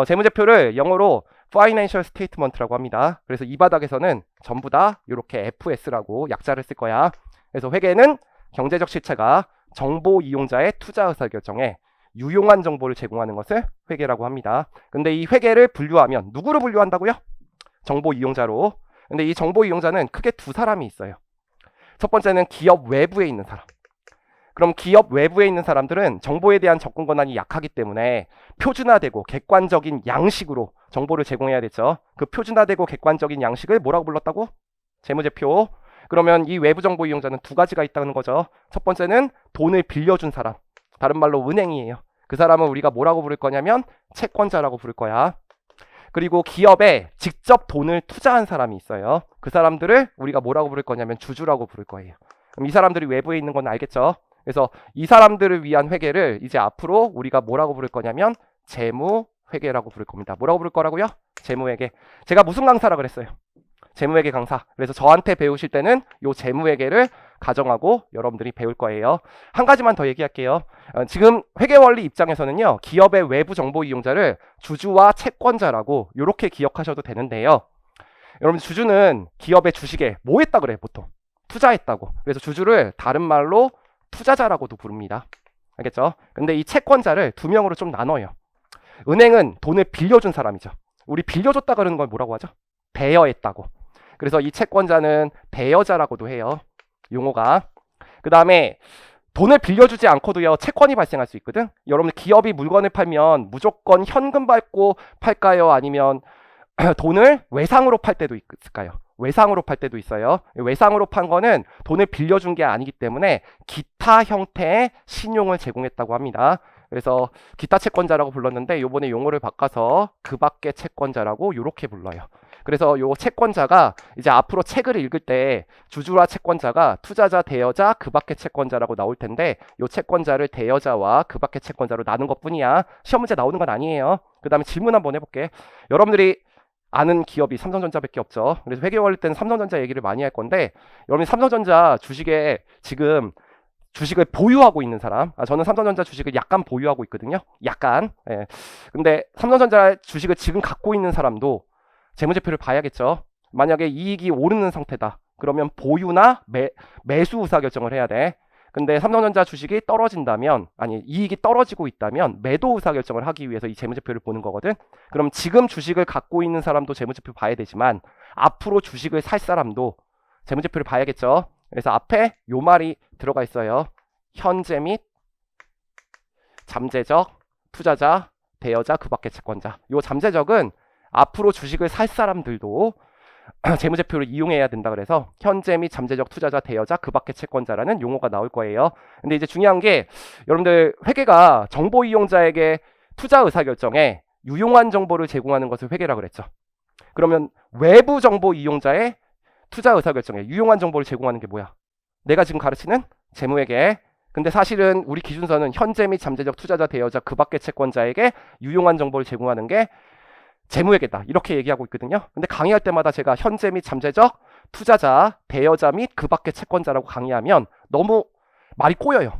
재무제표를 영어로 Financial Statement라고 합니다. 그래서 이 바닥에서는 전부 다 이렇게 FS라고 약자를 쓸 거야. 그래서 회계는 경제적 실체가 정보 이용자의 투자 의사결정에 유용한 정보를 제공하는 것을 회계라고 합니다. 근데 이 회계를 분류하면 누구를 분류한다고요? 정보 이용자로. 근데 이 정보 이용자는 크게 두 사람이 있어요. 첫 번째는 기업 외부에 있는 사람. 그럼 기업 외부에 있는 사람들은 정보에 대한 접근 권한이 약하기 때문에 표준화되고 객관적인 양식으로 정보를 제공해야 되죠. 그 표준화되고 객관적인 양식을 뭐라고 불렀다고? 재무제표. 그러면 이 외부 정보 이용자는 두 가지가 있다는 거죠. 첫 번째는 돈을 빌려준 사람. 다른 말로 은행이에요. 그 사람은 우리가 뭐라고 부를 거냐면 채권자라고 부를 거야. 그리고 기업에 직접 돈을 투자한 사람이 있어요. 그 사람들을 우리가 뭐라고 부를 거냐면 주주라고 부를 거예요. 그럼 이 사람들이 외부에 있는 건 알겠죠? 그래서 이 사람들을 위한 회계를 이제 앞으로 우리가 뭐라고 부를 거냐면 재무회계라고 부를 겁니다. 뭐라고 부를 거라고요? 재무회계. 제가 무슨 강사라 그랬어요? 재무회계 강사. 그래서 저한테 배우실 때는 요 재무회계를 가정하고 여러분들이 배울 거예요. 한 가지만 더 얘기할게요. 지금 회계원리 입장에서는요, 기업의 외부 정보 이용자를 주주와 채권자라고 이렇게 기억하셔도 되는데요. 여러분, 주주는 기업의 주식에 뭐 했다 그래 보통? 투자했다고. 그래서 주주를 다른 말로 투자자라고도 부릅니다. 알겠죠? 근데 이 채권자를 두 명으로 좀 나눠요. 은행은 돈을 빌려준 사람이죠. 우리 빌려줬다 그러는 걸 뭐라고 하죠? 대여했다고. 그래서 이 채권자는 대여자라고도 해요. 용어가. 그 다음에 돈을 빌려주지 않고도요, 채권이 발생할 수 있거든. 여러분들 기업이 물건을 팔면 무조건 현금 받고 팔까요? 아니면 돈을 외상으로 팔 때도 있을까요? 외상으로 팔 때도 있어요. 외상으로 판 거는 돈을 빌려준 게 아니기 때문에 기타 형태의 신용을 제공했다고 합니다. 그래서 기타 채권자라고 불렀는데 요번에 용어를 바꿔서 그 밖의 채권자라고 요렇게 불러요. 그래서 요 채권자가 이제 앞으로 책을 읽을 때 주주와 채권자가 투자자, 대여자, 그 밖의 채권자라고 나올 텐데 요 채권자를 대여자와 그 밖의 채권자로 나눈 것뿐이야. 시험 문제 나오는 건 아니에요. 그 다음에 질문 한번 해볼게. 여러분들이 아는 기업이 삼성전자밖에 없죠. 그래서 회계원리 때는 삼성전자 얘기를 많이 할 건데 여러분이 삼성전자 주식에 지금 주식을 보유하고 있는 사람, 저는 삼성전자 주식을 약간 보유하고 있거든요. 약간. 예. 근데 삼성전자 주식을 지금 갖고 있는 사람도 재무제표를 봐야겠죠. 만약에 이익이 오르는 상태다. 그러면 보유나 매수 의사결정을 해야 돼. 근데 삼성전자 주식이 떨어진다면, 아니 이익이 떨어지고 있다면 매도 의사결정을 하기 위해서 이 재무제표를 보는 거거든. 그럼 지금 주식을 갖고 있는 사람도 재무제표 봐야 되지만 앞으로 주식을 살 사람도 재무제표를 봐야겠죠. 그래서 앞에 요 말이 들어가 있어요. 현재 및 잠재적 투자자, 대여자, 그 밖의 채권자. 요 잠재적은 앞으로 주식을 살 사람들도 재무제표를 이용해야 된다 그래서 현재 및 잠재적 투자자, 대여자, 그 밖의 채권자라는 용어가 나올 거예요. 근데 이제 중요한 게 여러분들 회계가 정보 이용자에게 투자 의사결정에 유용한 정보를 제공하는 것을 회계라고 그랬죠. 그러면 외부 정보 이용자의 투자 의사결정에 유용한 정보를 제공하는 게 뭐야? 내가 지금 가르치는 재무회계. 근데 사실은 우리 기준서는 현재 및 잠재적 투자자 대여자 그 밖의 채권자에게 유용한 정보를 제공하는 게 재무회계다. 이렇게 얘기하고 있거든요. 근데 강의할 때마다 제가 현재 및 잠재적 투자자 대여자 및 그 밖의 채권자라고 강의하면 너무 말이 꼬여요.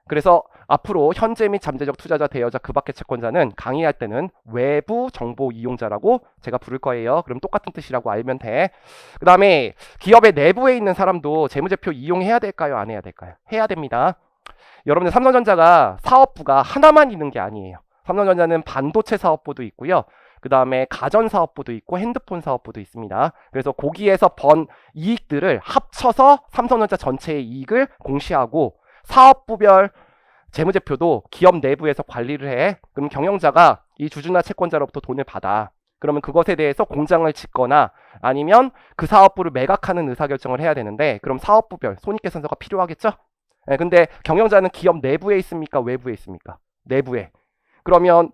그래서 앞으로 현재 및 잠재적 투자자 대여자 그 밖의 채권자는 강의할 때는 외부 정보 이용자라고 제가 부를 거예요. 그럼 똑같은 뜻이라고 알면 돼. 그 다음에 기업의 내부에 있는 사람도 재무제표 이용해야 될까요? 안 해야 될까요? 해야 됩니다. 여러분들 삼성전자가 사업부가 하나만 있는 게 아니에요. 삼성전자는 반도체 사업부도 있고요. 그 다음에 가전사업부도 있고 핸드폰 사업부도 있습니다. 그래서 거기에서 번 이익들을 합쳐서 삼성전자 전체의 이익을 공시하고 사업부별 재무제표도 기업 내부에서 관리를 해. 그럼 경영자가 이 주주나 채권자로부터 돈을 받아. 그러면 그것에 대해서 공장을 짓거나 아니면 그 사업부를 매각하는 의사결정을 해야 되는데 그럼 사업부별 손익계산서가 필요하겠죠? 네, 근데 경영자는 기업 내부에 있습니까? 외부에 있습니까? 내부에. 그러면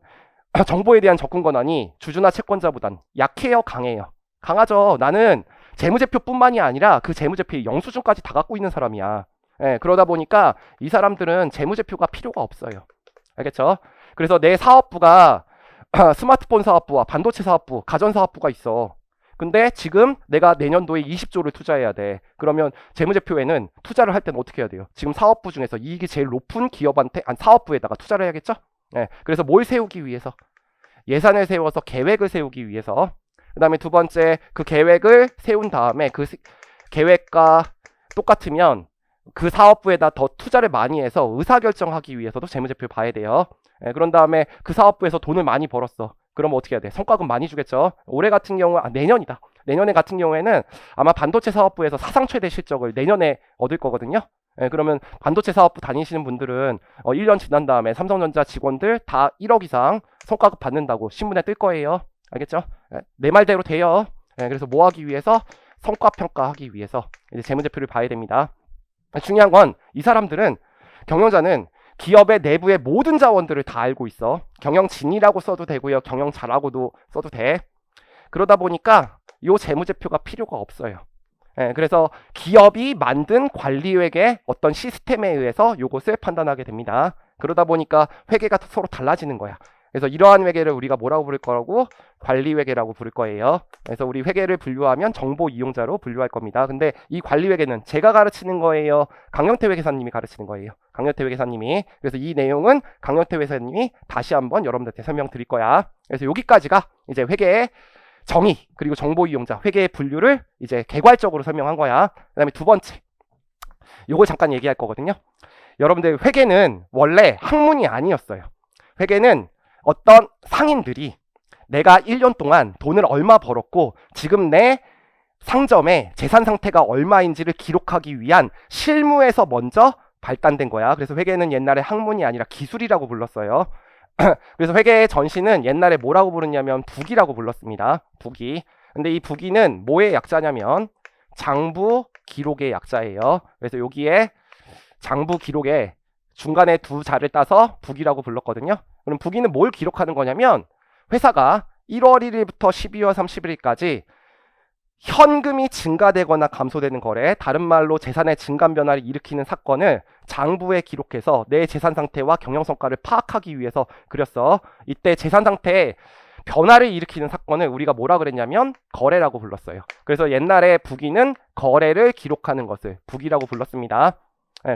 정보에 대한 접근 권한이 주주나 채권자보단 약해요? 강해요? 강하죠. 나는 재무제표뿐만이 아니라 그 재무제표의 영수증까지 다 갖고 있는 사람이야. 예, 그러다 보니까 이 사람들은 재무제표가 필요가 없어요. 알겠죠? 그래서 내 사업부가 스마트폰 사업부와 반도체 사업부, 가전사업부가 있어. 근데 지금 내가 내년도에 20조를 투자해야 돼. 그러면 재무제표에는 투자를 할 때는 어떻게 해야 돼요? 지금 사업부 중에서 이익이 제일 높은 기업한테, 사업부에다가 투자를 해야겠죠? 예, 그래서 뭘 세우기 위해서? 예산을 세워서 계획을 세우기 위해서. 그 다음에 두 번째, 그 계획을 세운 다음에 그 계획과 똑같으면 그 사업부에다 더 투자를 많이 해서 의사결정하기 위해서도 재무제표를 봐야 돼요. 예, 그런 다음에 그 사업부에서 돈을 많이 벌었어. 그럼 어떻게 해야 돼? 성과금 많이 주겠죠. 올해 같은 경우 내년이다. 내년에 같은 경우에는 아마 반도체 사업부에서 사상 최대 실적을 내년에 얻을 거거든요. 예, 그러면 반도체 사업부 다니시는 분들은 1년 지난 다음에 삼성전자 직원들 다 1억 이상 성과급 받는다고 신문에 뜰 거예요. 알겠죠? 예, 내 말대로 돼요. 예, 그래서 뭐 하기 위해서? 성과평가하기 위해서 이제 재무제표를 봐야 됩니다. 중요한 건 이 사람들은 경영자는 기업의 내부의 모든 자원들을 다 알고 있어. 경영진이라고 써도 되고요. 경영자라고도 써도 돼. 그러다 보니까 이 재무제표가 필요가 없어요. 예, 그래서 기업이 만든 관리회계 어떤 시스템에 의해서 이것을 판단하게 됩니다. 그러다 보니까 회계가 서로 달라지는 거야. 그래서 이러한 회계를 우리가 뭐라고 부를 거라고? 관리회계라고 부를 거예요. 그래서 우리 회계를 분류하면 정보 이용자로 분류할 겁니다. 근데 이 관리회계는 제가 가르치는 거예요? 강영태 회계사님이 가르치는 거예요. 강영태 회계사님이. 그래서 이 내용은 강영태 회계사님이 다시 한번 여러분들한테 설명드릴 거야. 그래서 여기까지가 이제 회계의 정의 그리고 정보 이용자 회계의 분류를 이제 개괄적으로 설명한 거야. 그 다음에 두 번째, 요걸 잠깐 얘기할 거거든요. 여러분들 회계는 원래 학문이 아니었어요. 회계는 어떤 상인들이 내가 1년 동안 돈을 얼마 벌었고 지금 내 상점의 재산 상태가 얼마인지를 기록하기 위한 실무에서 먼저 발단된 거야. 그래서 회계는 옛날에 학문이 아니라 기술이라고 불렀어요. 그래서 회계의 전신은 옛날에 뭐라고 부르냐면 부기라고 불렀습니다. 부기. 근데 이 부기는 뭐의 약자냐면 장부 기록의 약자예요. 그래서 여기에 장부 기록에 중간에 두 자를 따서 부기라고 불렀거든요. 그럼 부기는 뭘 기록하는 거냐면 회사가 1월 1일부터 12월 31일까지 현금이 증가되거나 감소되는 거래, 다른 말로 재산의 증감 변화를 일으키는 사건을 장부에 기록해서 내 재산 상태와 경영 성과를 파악하기 위해서 그렸어. 이때 재산 상태에 변화를 일으키는 사건을 우리가 뭐라 그랬냐면 거래라고 불렀어요. 그래서 옛날에 부기는 거래를 기록하는 것을 부기라고 불렀습니다.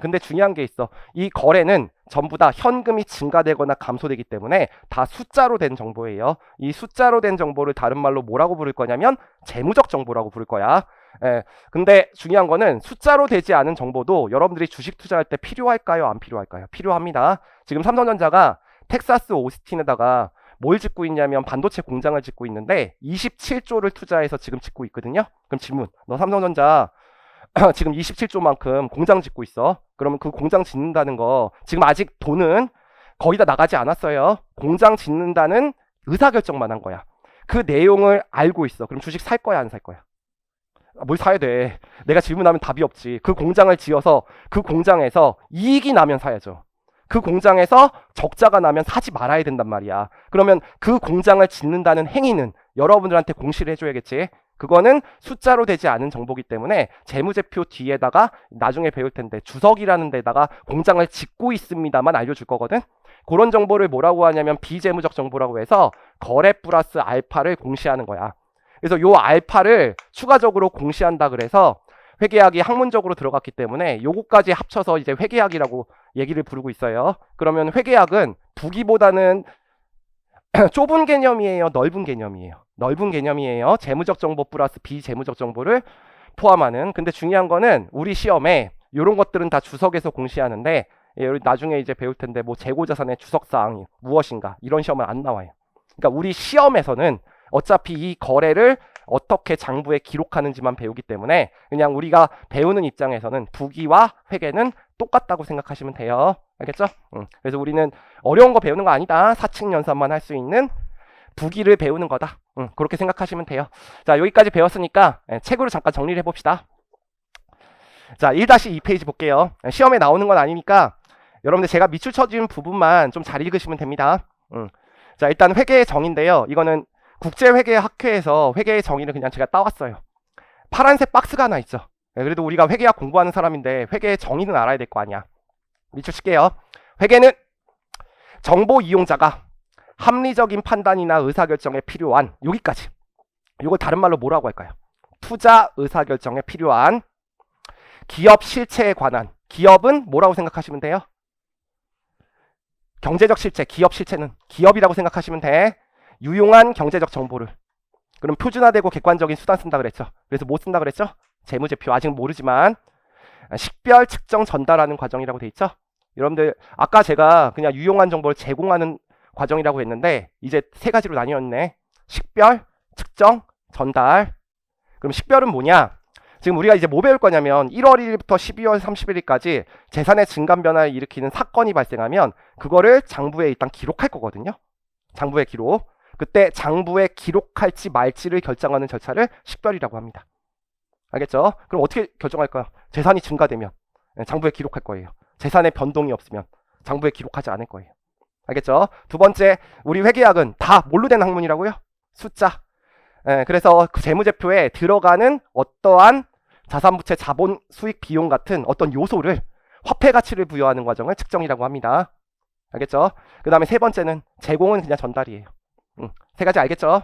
근데 중요한 게 있어. 이 거래는 전부 다 현금이 증가되거나 감소되기 때문에 다 숫자로 된 정보예요. 이 숫자로 된 정보를 다른 말로 뭐라고 부를 거냐면 재무적 정보라고 부를 거야. 근데 중요한 거는 숫자로 되지 않은 정보도 여러분들이 주식 투자할 때 필요할까요? 안 필요할까요? 필요합니다. 지금 삼성전자가 텍사스 오스틴에다가 뭘 짓고 있냐면 반도체 공장을 짓고 있는데 27조를 투자해서 지금 짓고 있거든요. 그럼 질문, 너 삼성전자 지금 27조만큼 공장 짓고 있어. 그러면 그 공장 짓는다는 거 지금 아직 돈은 거의 다 나가지 않았어요. 공장 짓는다는 의사결정만 한 거야. 그 내용을 알고 있어. 그럼 주식 살 거야, 안 살 거야? 뭘 사야 돼? 내가 질문하면 답이 없지. 그 공장을 지어서 그 공장에서 이익이 나면 사야죠. 그 공장에서 적자가 나면 사지 말아야 된단 말이야. 그러면 그 공장을 짓는다는 행위는 여러분들한테 공시를 해줘야겠지. 그거는 숫자로 되지 않은 정보기 때문에 재무제표 뒤에다가 나중에 배울 텐데 주석이라는 데다가 공장을 짓고 있습니다만 알려줄 거거든. 그런 정보를 뭐라고 하냐면 비재무적 정보라고 해서 거래 플러스 알파를 공시하는 거야. 그래서 요 알파를 추가적으로 공시한다 그래서 회계학이 학문적으로 들어갔기 때문에 요거까지 합쳐서 이제 회계학이라고 얘기를 부르고 있어요. 그러면 회계학은 부기보다는 좁은 개념이에요, 넓은 개념이에요? 넓은 개념이에요. 재무적 정보 플러스 비재무적 정보를 포함하는. 근데 중요한 거는 우리 시험에 이런 것들은 다 주석에서 공시하는데 나중에 이제 배울 텐데 뭐 재고자산의 주석사항이 무엇인가 이런 시험은 안 나와요. 그러니까 우리 시험에서는 어차피 이 거래를 어떻게 장부에 기록하는지만 배우기 때문에 그냥 우리가 배우는 입장에서는 부기와 회계는 똑같다고 생각하시면 돼요. 알겠죠? 그래서 우리는 어려운 거 배우는 거 아니다. 사칙연산만 할 수 있는 부기를 배우는 거다. 그렇게 생각하시면 돼요. 자, 여기까지 배웠으니까 책으로 잠깐 정리를 해봅시다. 자, 1-2페이지 볼게요. 시험에 나오는 건 아니니까 여러분들 제가 밑줄 쳐준 부분만 좀 잘 읽으시면 됩니다. 자, 일단 회계의 정의인데요. 이거는 국제회계학회에서 회계의 정의를 그냥 제가 따왔어요. 파란색 박스가 하나 있죠. 그래도 우리가 회계학 공부하는 사람인데 회계의 정의는 알아야 될 거 아니야. 밑줄 칠게요. 회계는 정보 이용자가 합리적인 판단이나 의사결정에 필요한 여기까지. 이걸 다른 말로 뭐라고 할까요? 투자 의사결정에 필요한 기업 실체에 관한. 기업은 뭐라고 생각하시면 돼요? 경제적 실체, 기업 실체는 기업이라고 생각하시면 돼. 유용한 경제적 정보를. 그럼 표준화되고 객관적인 수단 쓴다 그랬죠. 그래서 뭐 쓴다 그랬죠? 재무제표. 아직은 모르지만 식별, 측정, 전달하는 과정이라고 돼 있죠. 여러분들 아까 제가 그냥 유용한 정보를 제공하는 과정이라고 했는데 이제 세 가지로 나뉘었네. 식별, 측정, 전달. 그럼 식별은 뭐냐? 지금 우리가 이제 뭐 배울 거냐면 1월 1일부터 12월 31일까지 재산의 증감 변화를 일으키는 사건이 발생하면 그거를 장부에 일단 기록할 거거든요. 장부에 기록. 그때 장부에 기록할지 말지를 결정하는 절차를 식별이라고 합니다. 알겠죠? 그럼 어떻게 결정할까요? 재산이 증가되면 장부에 기록할 거예요. 재산의 변동이 없으면 장부에 기록하지 않을 거예요. 알겠죠? 두 번째, 우리 회계학은 다 뭘로 된 학문이라고요? 숫자. 그래서 그 재무제표에 들어가는 어떠한 자산부채, 자본, 수익, 비용 같은 어떤 요소를 화폐 가치를 부여하는 과정을 측정이라고 합니다. 알겠죠? 그 다음에 세 번째는 제공은 그냥 전달이에요. 세 가지 알겠죠?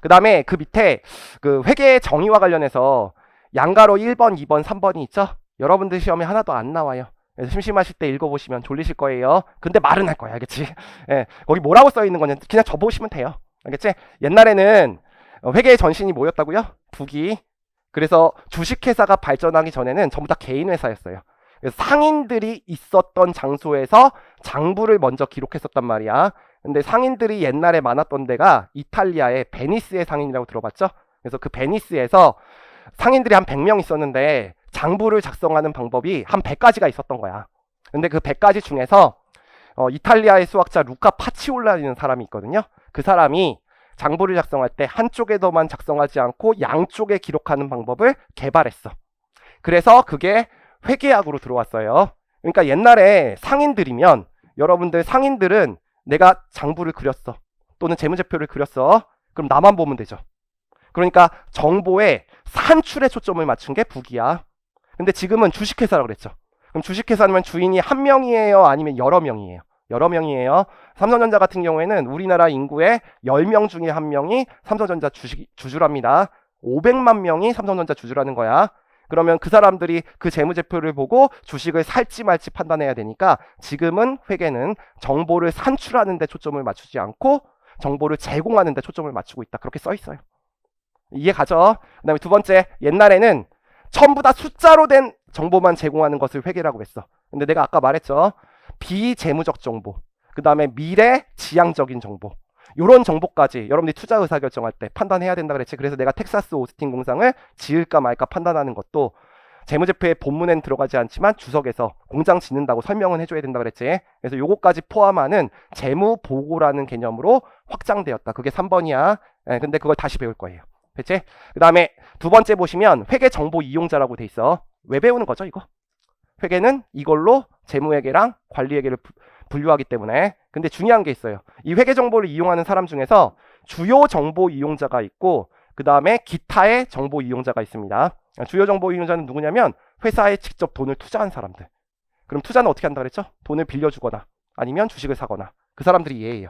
그 다음에 그 밑에 그 회계 정의와 관련해서 양가로 1번, 2번, 3번이 있죠? 여러분들 시험에 하나도 안 나와요. 그래서 심심하실 때 읽어보시면 졸리실 거예요. 근데 말은 할 거야, 알겠지? 예, 거기 뭐라고 써 있는 거냐 그냥 적어보시면 돼요. 알겠지? 옛날에는 회계의 전신이 뭐였다고요? 부기. 그래서 주식회사가 발전하기 전에는 전부 다 개인 회사였어요. 그래서 상인들이 있었던 장소에서 장부를 먼저 기록했었단 말이야. 근데 상인들이 옛날에 많았던 데가 이탈리아의 베니스의 상인이라고 들어봤죠? 그래서 그 베니스에서 상인들이 한 100명 있었는데 장부를 작성하는 방법이 한 100가지가 있었던 거야. 근데 그 100가지 중에서 이탈리아의 수학자 루카 파치올라라는 사람이 있거든요. 그 사람이 장부를 작성할 때 한쪽에서만 작성하지 않고 양쪽에 기록하는 방법을 개발했어. 그래서 그게 회계학으로 들어왔어요. 그러니까 옛날에 상인들이면 여러분들 상인들은 내가 장부를 그렸어. 또는 재무제표를 그렸어. 그럼 나만 보면 되죠. 그러니까 정보에 산출에 초점을 맞춘 게 부기야. 근데 지금은 주식회사라고 그랬죠. 그럼 주식회사는 주인이 한 명이에요? 아니면 여러 명이에요? 여러 명이에요. 삼성전자 같은 경우에는 우리나라 인구의 10명 중에 한 명이 삼성전자 주주랍니다. 500만 명이 삼성전자 주주라는 거야. 그러면 그 사람들이 그 재무제표를 보고 주식을 살지 말지 판단해야 되니까 지금은 회계는 정보를 산출하는 데 초점을 맞추지 않고 정보를 제공하는 데 초점을 맞추고 있다. 그렇게 써 있어요. 이해 가죠? 그 다음에 두 번째, 옛날에는 전부 다 숫자로 된 정보만 제공하는 것을 회계라고 했어. 근데 내가 아까 말했죠. 비재무적 정보, 그 다음에 미래 지향적인 정보, 이런 정보까지 여러분들이 투자 의사결정할 때 판단해야 된다 그랬지. 그래서 내가 텍사스 오스틴 공장을 지을까 말까 판단하는 것도 재무제표의 본문엔 들어가지 않지만 주석에서 공장 짓는다고 설명은 해줘야 된다 그랬지. 그래서 요거까지 포함하는 재무보고라는 개념으로 확장되었다. 그게 3번이야. 근데 그걸 다시 배울 거예요. 됐지? 그 다음에 두 번째 보시면 회계 정보 이용자라고 돼 있어. 왜 배우는 거죠 이거? 회계는 이걸로 재무회계랑 관리회계를 분류하기 때문에. 근데 중요한 게 있어요. 이 회계 정보를 이용하는 사람 중에서 주요 정보 이용자가 있고 그 다음에 기타의 정보 이용자가 있습니다. 주요 정보 이용자는 누구냐면 회사에 직접 돈을 투자한 사람들. 그럼 투자는 어떻게 한다 그랬죠? 돈을 빌려주거나 아니면 주식을 사거나 그 사람들이 얘예요.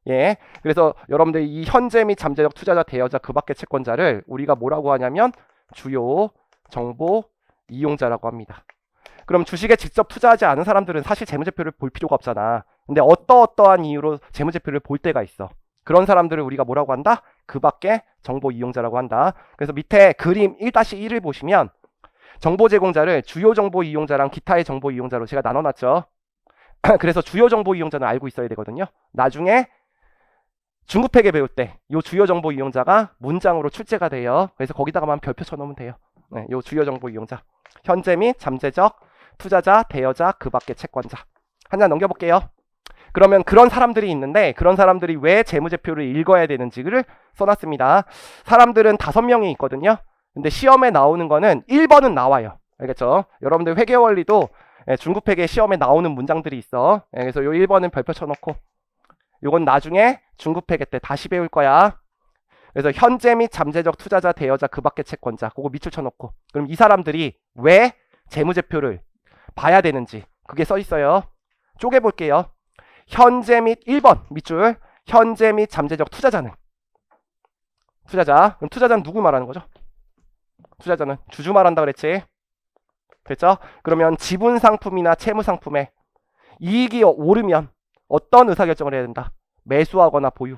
예. 그래서 여러분들 이 현재 및 잠재적 투자자, 대여자, 그 밖의 채권자를 우리가 뭐라고 하냐면 주요 정보 이용자라고 합니다. 그럼 주식에 직접 투자하지 않은 사람들은 사실 재무제표를 볼 필요가 없잖아. 근데 어떠한 이유로 재무제표를 볼 때가 있어. 그런 사람들을 우리가 뭐라고 한다? 그 밖의 정보 이용자라고 한다. 그래서 밑에 그림 1-1을 보시면 정보 제공자를 주요 정보 이용자랑 기타의 정보 이용자로 제가 나눠놨죠. 그래서 주요 정보 이용자는 알고 있어야 되거든요. 나중에 중급회계 배울 때 이 주요 정보 이용자가 문장으로 출제가 돼요. 그래서 거기다가만 별표 쳐놓으면 돼요. 네, 이 주요 정보 이용자. 현재 및 잠재적 투자자, 대여자, 그 밖의 채권자. 하나 넘겨볼게요. 그러면 그런 사람들이 있는데 그런 사람들이 왜 재무제표를 읽어야 되는지를 써놨습니다. 사람들은 5명이 있거든요. 근데 시험에 나오는 거는 1번은 나와요. 알겠죠? 여러분들 회계원리도 중급회계 시험에 나오는 문장들이 있어. 그래서 요 1번은 별표 쳐놓고 요건 나중에 중급회계 때 다시 배울 거야. 그래서 현재 및 잠재적 투자자, 대여자, 그 밖의 채권자 그거 밑줄 쳐놓고 그럼 이 사람들이 왜 재무제표를 봐야 되는지 그게 써 있어요. 쪼개볼게요. 현재 및 1번 밑줄 현재 및 잠재적 투자자는 투자자. 그럼 투자자는 누구 말하는 거죠? 투자자는 주주 말한다 그랬지. 됐죠? 그러면 지분 상품이나 채무 상품에 이익이 오르면 어떤 의사결정을 해야 된다? 매수하거나 보유.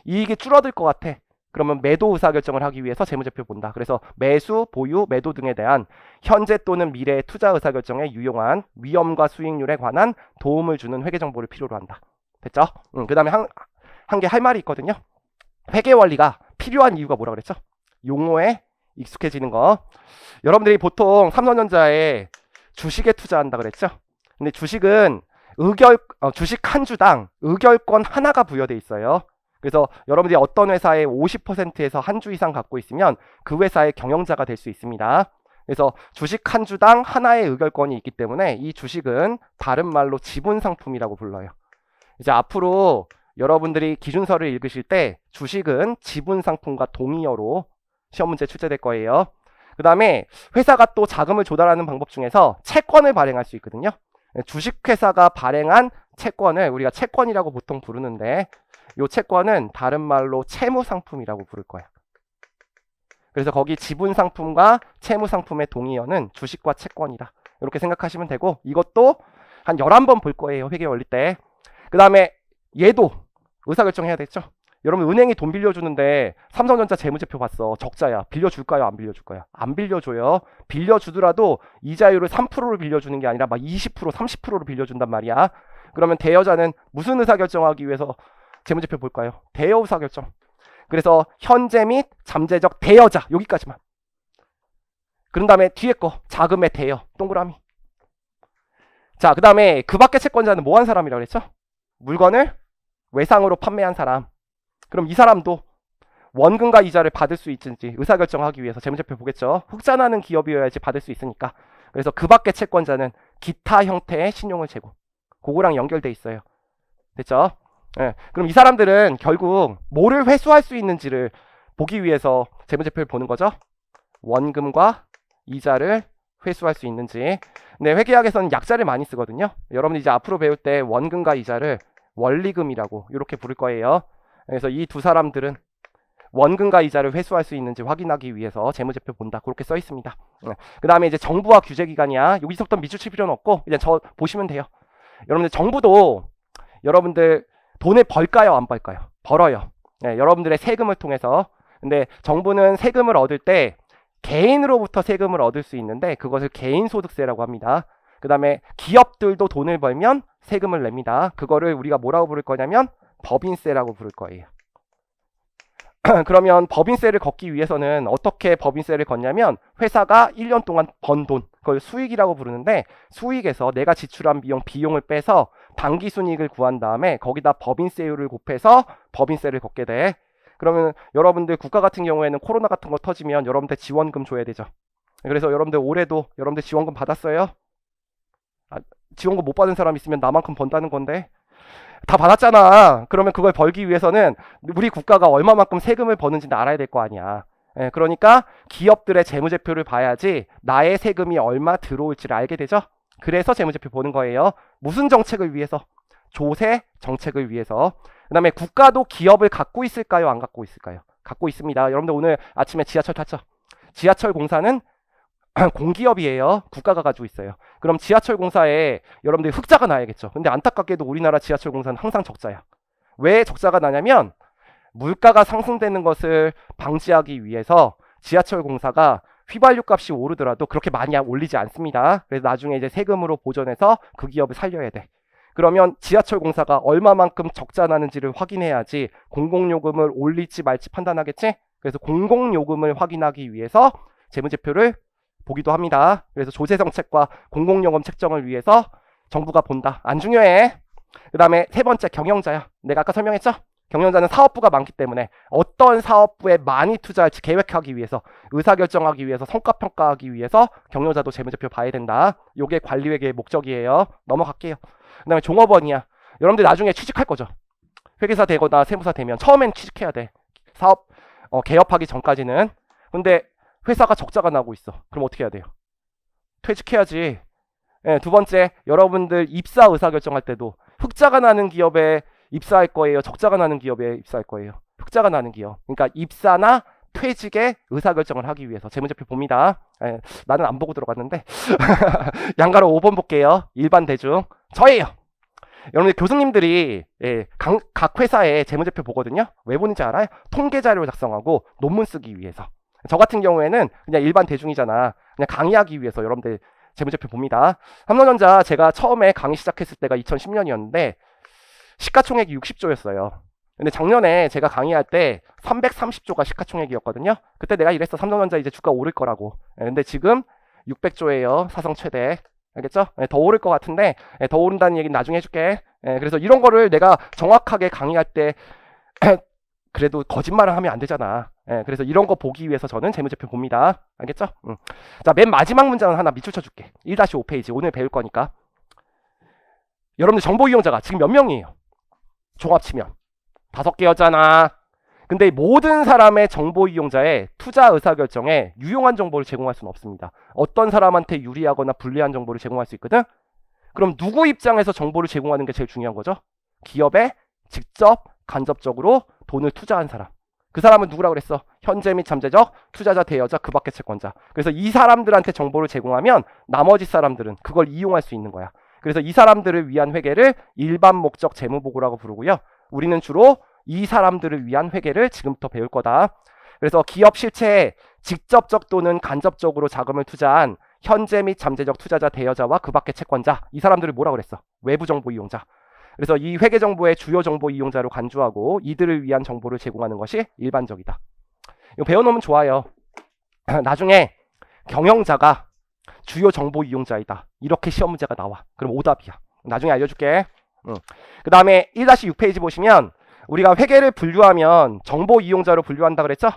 이익이 줄어들 것 같아. 그러면 매도 의사결정을 하기 위해서 재무제표 본다. 그래서 매수, 보유, 매도 등에 대한 현재 또는 미래의 투자 의사결정에 유용한 위험과 수익률에 관한 도움을 주는 회계정보를 필요로 한다. 됐죠? 그 다음에 한 개 할 말이 있거든요. 회계원리가 필요한 이유가 뭐라 그랬죠? 용어에 익숙해지는 거. 여러분들이 보통 삼성전자에 주식에 투자한다 그랬죠? 근데 주식은 주식 한 주당 의결권 하나가 부여돼 있어요. 그래서 여러분들이 어떤 회사의 50%에서 한 주 이상 갖고 있으면 그 회사의 경영자가 될 수 있습니다. 그래서 주식 한 주당 하나의 의결권이 있기 때문에 이 주식은 다른 말로 지분 상품이라고 불러요. 이제 앞으로 여러분들이 기준서를 읽으실 때 주식은 지분 상품과 동의어로 시험 문제 출제될 거예요. 그 다음에 회사가 또 자금을 조달하는 방법 중에서 채권을 발행할 수 있거든요. 주식회사가 발행한 채권을 우리가 채권이라고 보통 부르는데 이 채권은 다른 말로 채무상품이라고 부를 거야. 그래서 거기 지분상품과 채무상품의 동의어는 주식과 채권이다. 이렇게 생각하시면 되고 이것도 한 11번 볼 거예요. 회계원리 때. 그 다음에 얘도 의사결정해야 되겠죠. 여러분 은행이 돈 빌려주는데 삼성전자 재무제표 봤어. 적자야. 빌려줄까요? 안 빌려줄까요? 안 빌려줘요. 빌려주더라도 이자율을 3%로 빌려주는 게 아니라 막 20%, 30%로 빌려준단 말이야. 그러면 대여자는 무슨 의사결정하기 위해서 재무제표 볼까요? 대여 의사결정. 그래서 현재 및 잠재적 대여자 여기까지만. 그런 다음에 뒤에 거 자금의 대여 동그라미. 자, 그 다음에 그 밖의 채권자는 뭐 한 사람이라고 그랬죠? 물건을 외상으로 판매한 사람. 그럼 이 사람도 원금과 이자를 받을 수 있는지 의사결정하기 위해서 재무제표 보겠죠. 흑자나는 기업이어야지 받을 수 있으니까. 그래서 그 밖의 채권자는 기타 형태의 신용을 제공. 그거랑 연결돼 있어요. 됐죠? 네. 그럼 이 사람들은 결국 뭐를 회수할 수 있는지를 보기 위해서 재무제표를 보는 거죠. 원금과 이자를 회수할 수 있는지. 근데 회계학에서는 약자를 많이 쓰거든요. 여러분이 이제 앞으로 배울 때 원금과 이자를 원리금이라고 이렇게 부를 거예요. 그래서 이 두 사람들은 원금과 이자를 회수할 수 있는지 확인하기 위해서 재무제표 본다. 그렇게 써 있습니다. 그 다음에 이제 정부와 규제기관이야. 여기서부터 밑줄 칠 필요는 없고 그냥 저 보시면 돼요. 여러분들 정부도 여러분들 돈을 벌까요? 안 벌까요? 벌어요. 네, 여러분들의 세금을 통해서. 근데 정부는 세금을 얻을 때 개인으로부터 세금을 얻을 수 있는데 그것을 개인소득세라고 합니다. 그 다음에 기업들도 돈을 벌면 세금을 냅니다. 그거를 우리가 뭐라고 부를 거냐면 법인세라고 부를 거예요. 그러면 법인세를 걷기 위해서는 어떻게 법인세를 걷냐면 회사가 1년 동안 번 돈, 그걸 수익이라고 부르는데 수익에서 내가 지출한 비용을 빼서 당기순이익을 구한 다음에 거기다 법인세율을 곱해서 법인세를 걷게 돼. 그러면 여러분들 국가 같은 경우에는 코로나 같은 거 터지면 여러분들 지원금 줘야 되죠. 그래서 여러분들 올해도 여러분들 지원금 받았어요? 지원금 못 받은 사람 있으면 나만큼 번다는 건데 다 받았잖아. 그러면 그걸 벌기 위해서는 우리 국가가 얼마만큼 세금을 버는지 알아야 될 거 아니야. 예, 그러니까 기업들의 재무제표를 봐야지 나의 세금이 얼마 들어올지를 알게 되죠. 그래서 재무제표 보는 거예요. 무슨 정책을 위해서? 조세 정책을 위해서. 그 다음에 국가도 기업을 갖고 있을까요? 안 갖고 있을까요? 갖고 있습니다. 여러분들 오늘 아침에 지하철 탔죠? 지하철 공사는 공기업이에요. 국가가 가지고 있어요. 그럼 지하철 공사에 여러분들이 흑자가 나야겠죠. 근데 안타깝게도 우리나라 지하철 공사는 항상 적자야. 왜 적자가 나냐면 물가가 상승되는 것을 방지하기 위해서 지하철 공사가 휘발유 값이 오르더라도 그렇게 많이 올리지 않습니다. 그래서 나중에 이제 세금으로 보전해서 그 기업을 살려야 돼. 그러면 지하철 공사가 얼마만큼 적자 나는지를 확인해야지 공공요금을 올릴지 말지 판단하겠지? 그래서 공공요금을 확인하기 위해서 재무제표를 보기도 합니다. 그래서 조세정책과 공공요금 책정을 위해서 정부가 본다. 안 중요해. 그 다음에 세 번째 경영자야. 내가 아까 설명했죠? 경영자는 사업부가 많기 때문에 어떤 사업부에 많이 투자할지 계획하기 위해서, 의사결정하기 위해서, 성과평가하기 위해서 경영자도 재무제표 봐야 된다. 이게 관리회계의 목적이에요. 넘어갈게요. 그 다음에 종업원이야. 여러분들 나중에 취직할 거죠. 회계사 되거나 세무사 되면 처음엔 취직해야 돼. 사업 개업하기 전까지는. 근데 회사가 적자가 나고 있어. 그럼 어떻게 해야 돼요? 퇴직해야지. 예, 두 번째, 여러분들 입사 의사결정할 때도 흑자가 나는 기업에 입사할 거예요? 적자가 나는 기업에 입사할 거예요? 흑자가 나는 기업. 그러니까 입사나 퇴직의 의사결정을 하기 위해서 재무제표 봅니다. 예, 나는 안 보고 들어갔는데 양가로 5번 볼게요. 일반 대중. 저예요. 여러분들 교수님들이 각 회사에 재무제표 보거든요. 왜 보는지 알아요? 통계 자료 작성하고 논문 쓰기 위해서. 저 같은 경우에는 그냥 일반 대중이잖아. 그냥 강의하기 위해서 여러분들 재무제표 봅니다. 삼성전자 제가 처음에 강의 시작했을 때가 2010년이었는데 시가총액이 60조였어요. 근데 작년에 제가 강의할 때 330조가 시가총액이었거든요. 그때 내가 이랬어. 삼성전자 이제 주가 오를 거라고. 근데 지금 600조예요. 사상 최대. 알겠죠? 더 오를 것 같은데 더 오른다는 얘기는 나중에 해줄게. 그래서 이런 거를 내가 정확하게 강의할 때 그래도 거짓말을 하면 안 되잖아. 그래서 이런 거 보기 위해서 저는 재무제표 봅니다. 알겠죠? 자, 맨 마지막 문장은 하나 밑줄 쳐줄게. 1-5페이지. 오늘 배울 거니까. 여러분들 정보 이용자가 지금 몇 명이에요? 종합 치면 5개였잖아. 근데 모든 사람의 정보 이용자의 투자 의사결정에 유용한 정보를 제공할 수는 없습니다. 어떤 사람한테 유리하거나 불리한 정보를 제공할 수 있거든? 그럼 누구 입장에서 정보를 제공하는 게 제일 중요한 거죠? 기업에 직접 간접적으로 돈을 투자한 사람. 그 사람은 누구라고 그랬어? 현재 및 잠재적 투자자, 대여자, 그 밖의 채권자. 그래서 이 사람들한테 정보를 제공하면 나머지 사람들은 그걸 이용할 수 있는 거야. 그래서 이 사람들을 위한 회계를 일반 목적 재무보고라고 부르고요. 우리는 주로 이 사람들을 위한 회계를 지금부터 배울 거다. 그래서 기업 실체에 직접적 또는 간접적으로 자금을 투자한 현재 및 잠재적 투자자, 대여자와 그 밖의 채권자. 이 사람들을 뭐라고 그랬어? 외부 정보 이용자. 그래서 이 회계 정보의 주요 정보 이용자로 간주하고 이들을 위한 정보를 제공하는 것이 일반적이다. 이거 배워놓으면 좋아요. 나중에 경영자가 주요 정보 이용자이다. 이렇게 시험 문제가 나와. 그럼 오답이야. 나중에 알려줄게. 그 다음에 1-6페이지 보시면 우리가 회계를 분류하면 정보 이용자로 분류한다 그랬죠?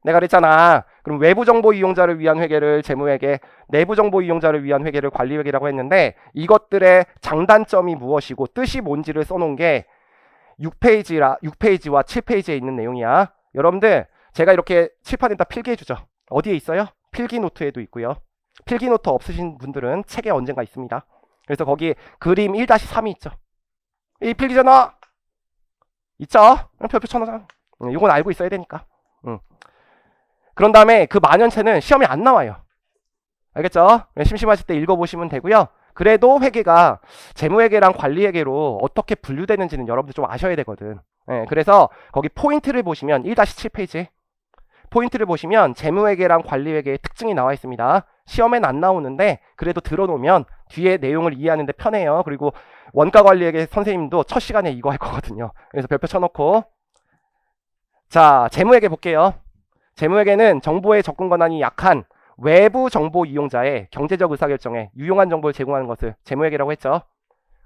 내가 그랬잖아. 그럼 외부 정보 이용자를 위한 회계를 재무회계, 내부 정보 이용자를 위한 회계를 관리회계라고 했는데 이것들의 장단점이 무엇이고 뜻이 뭔지를 써놓은 게 6페이지와 7페이지에 있는 내용이야. 여러분들 제가 이렇게 칠판에다 필기해주죠. 어디에 있어요? 필기노트에도 있고요. 필기노트 없으신 분들은 책에 언젠가 있습니다. 그래서 거기 그림 1-3이 있죠. 이 필기잖아. 있죠? 별표 쳐놓자. 이건 알고 있어야 되니까. 그런 다음에 그 만연체는 시험에 안 나와요. 알겠죠? 심심하실 때 읽어보시면 되고요. 그래도 회계가 재무회계랑 관리회계로 어떻게 분류되는지는 여러분들 좀 아셔야 되거든. 그래서 거기 포인트를 보시면 1-7페이지 포인트를 보시면 재무회계랑 관리회계의 특징이 나와 있습니다. 시험엔 안 나오는데 그래도 들어놓으면 뒤에 내용을 이해하는데 편해요. 그리고 원가관리회계 선생님도 첫 시간에 이거 할 거거든요. 그래서 별표 쳐놓고 자, 재무회계 볼게요. 재무회계는 정보의 접근 권한이 약한 외부 정보 이용자의 경제적 의사결정에 유용한 정보를 제공하는 것을 재무회계라고 했죠.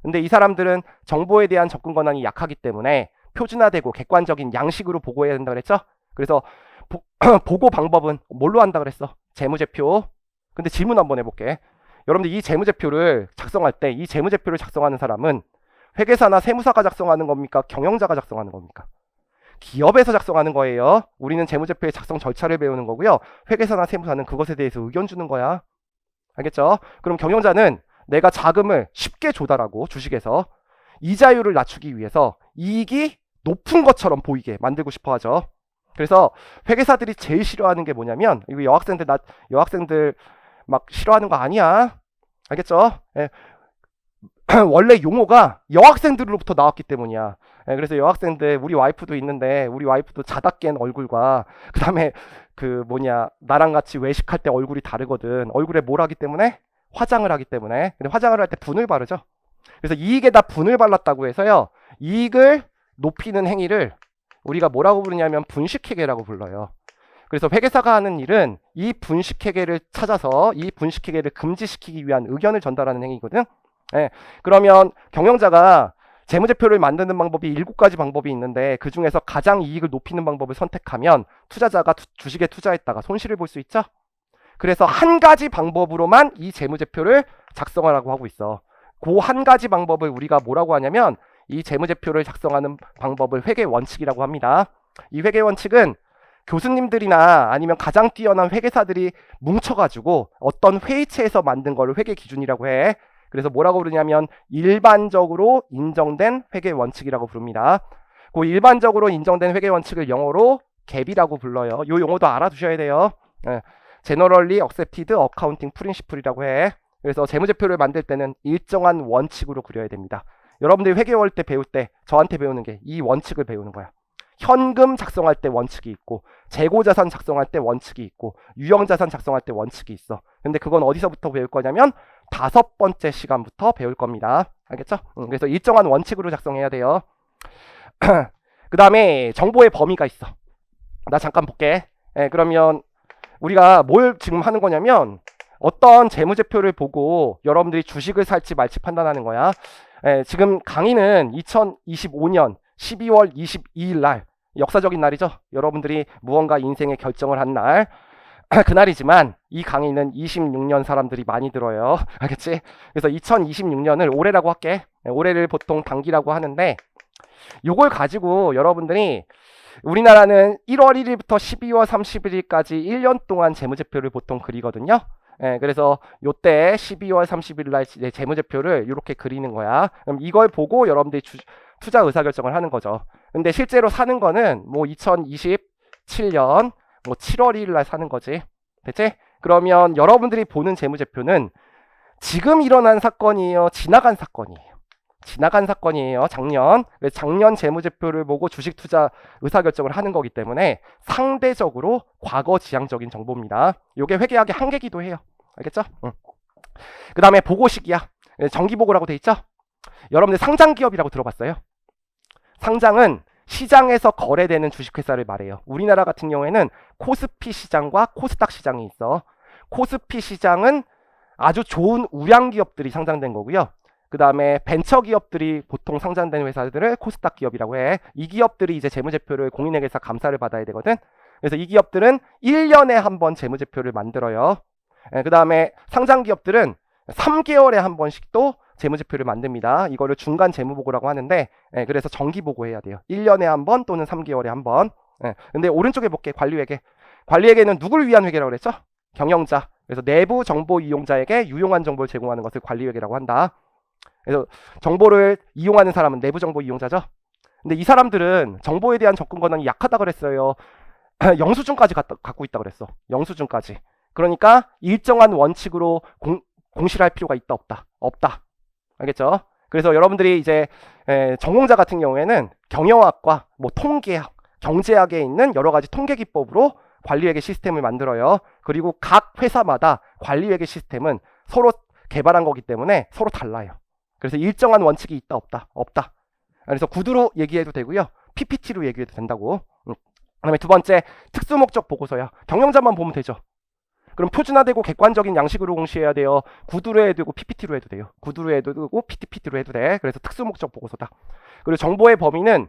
근데 이 사람들은 정보에 대한 접근 권한이 약하기 때문에 표준화되고 객관적인 양식으로 보고해야 된다 그랬죠. 그래서 보고 방법은 뭘로 한다 그랬어? 재무제표. 근데 질문 한번 해볼게. 여러분들 이 재무제표를 작성할 때 이 재무제표를 작성하는 사람은 회계사나 세무사가 작성하는 겁니까? 경영자가 작성하는 겁니까? 기업에서 작성하는 거예요. 우리는 재무제표의 작성 절차를 배우는 거고요. 회계사나 세무사는 그것에 대해서 의견 주는 거야. 알겠죠? 그럼 경영자는 내가 자금을 쉽게 조달하고 주식에서 이자율을 낮추기 위해서 이익이 높은 것처럼 보이게 만들고 싶어 하죠. 그래서 회계사들이 제일 싫어하는 게 뭐냐면, 이거 여학생들 막 싫어하는 거 아니야. 알겠죠? 예. 원래 용어가 여학생들로부터 나왔기 때문이야. 예, 그래서 여학생들, 우리 와이프도 있는데 우리 와이프도 자다 깬 얼굴과 그 다음에 나랑 같이 외식할 때 얼굴이 다르거든. 얼굴에 뭘 하기 때문에? 화장을 하기 때문에. 근데 화장을 할 때 분을 바르죠. 그래서 이익에다 분을 발랐다고 해서요, 이익을 높이는 행위를 우리가 뭐라고 부르냐면 분식회계라고 불러요. 그래서 회계사가 하는 일은 이 분식회계를 찾아서 이 분식회계를 금지시키기 위한 의견을 전달하는 행위거든. 예, 그러면 경영자가 재무제표를 만드는 방법이 7가지 방법이 있는데 그 중에서 가장 이익을 높이는 방법을 선택하면 투자자가 주식에 투자했다가 손실을 볼 수 있죠. 그래서 한 가지 방법으로만 이 재무제표를 작성하라고 하고 있어. 그 한 가지 방법을 우리가 뭐라고 하냐면 이 재무제표를 작성하는 방법을 회계 원칙이라고 합니다. 이 회계 원칙은 교수님들이나 아니면 가장 뛰어난 회계사들이 뭉쳐가지고 어떤 회의체에서 만든 걸 회계 기준이라고 해. 그래서 뭐라고 부르냐면 일반적으로 인정된 회계 원칙이라고 부릅니다. 그 일반적으로 인정된 회계 원칙을 영어로 갭이라고 불러요. 이 용어도 알아두셔야 돼요. Generally Accepted Accounting Principle이라고 해. 그래서 재무제표를 만들 때는 일정한 원칙으로 그려야 됩니다. 여러분들이 회계월 때 배울 때 저한테 배우는 게 이 원칙을 배우는 거야. 현금 작성할 때 원칙이 있고, 재고자산 작성할 때 원칙이 있고, 유형자산 작성할 때 원칙이 있어. 근데 그건 어디서부터 배울 거냐면 5번째 시간부터 배울 겁니다. 알겠죠? 그래서 일정한 원칙으로 작성해야 돼요. 그 다음에 정보의 범위가 있어. 나 잠깐 볼게. 그러면 우리가 뭘 지금 하는 거냐면 어떤 재무제표를 보고 여러분들이 주식을 살지 말지 판단하는 거야. 지금 강의는 2025년 12월 22일 날, 역사적인 날이죠. 여러분들이 무언가 인생의 결정을 한 날, 그날이지만 이 강의는 26년 사람들이 많이 들어요. 알겠지? 그래서 2026년을 올해라고 할게. 올해를 보통 단기라고 하는데, 요걸 가지고 여러분들이 우리나라는 1월 1일부터 12월 31일까지 1년 동안 재무제표를 보통 그리거든요. 그래서 요때 12월 30일 날 재무제표를 이렇게 그리는 거야. 그럼 이걸 보고 여러분들이 투자 의사결정을 하는 거죠. 근데 실제로 사는 거는 뭐 2027년 뭐 7월 1일 날 사는 거지. 됐지? 그러면 여러분들이 보는 재무제표는 지금 일어난 사건이에요? 지나간 사건이에요? 지나간 사건이에요. 작년 재무제표를 보고 주식 투자 의사결정을 하는 거기 때문에 상대적으로 과거지향적인 정보입니다. 이게 회계학의 한계기도 해요. 알겠죠? 그 다음에 보고식이야. 정기보고라고 돼 있죠? 여러분들 상장기업이라고 들어봤어요? 상장은 시장에서 거래되는 주식회사를 말해요. 우리나라 같은 경우에는 코스피 시장과 코스닥 시장이 있어. 코스피 시장은 아주 좋은 우량기업들이 상장된 거고요. 그 다음에 벤처기업들이 보통 상장된 회사들을 코스닥 기업이라고 해. 이 기업들이 이제 재무제표를 공인회계사 감사를 받아야 되거든. 그래서 이 기업들은 1년에 한 번 재무제표를 만들어요. 그 다음에 상장기업들은 3개월에 한 번씩 또 재무제표를 만듭니다. 이거를 중간 재무보고라고 하는데, 그래서 정기보고 해야 돼요. 1년에 한 번 또는 3개월에 한 번. 근데 오른쪽에 볼게. 관리회계. 관리회계는 누구를 위한 회계라고 그랬죠? 경영자. 그래서 내부 정보 이용자에게 유용한 정보를 제공하는 것을 관리회계라고 한다. 그래서 정보를 이용하는 사람은 내부 정보 이용자죠. 근데 이 사람들은 정보에 대한 접근 권한이 약하다 그랬어요. 영수증까지 갖고 있다 그랬어. 영수증까지. 그러니까 일정한 원칙으로 공시할 필요가 있다 없다? 없다. 알겠죠? 그래서 여러분들이 이제 전공자 같은 경우에는 경영학과 뭐 통계학, 경제학에 있는 여러 가지 통계 기법으로 관리회계 시스템을 만들어요. 그리고 각 회사마다 관리회계 시스템은 서로 개발한 거기 때문에 서로 달라요. 그래서 일정한 원칙이 있다 없다? 없다. 그래서 구두로 얘기해도 되고요. PPT로 얘기해도 된다고. 그다음에 두 번째, 특수목적 보고서야. 경영자만 보면 되죠. 그럼 표준화되고 객관적인 양식으로 공시해야 돼요. 구두로 해도 되고 PPT로 해도 돼요. 구두로 해도 되고 PPT로 해도 돼. 그래서 특수목적 보고서다. 그리고 정보의 범위는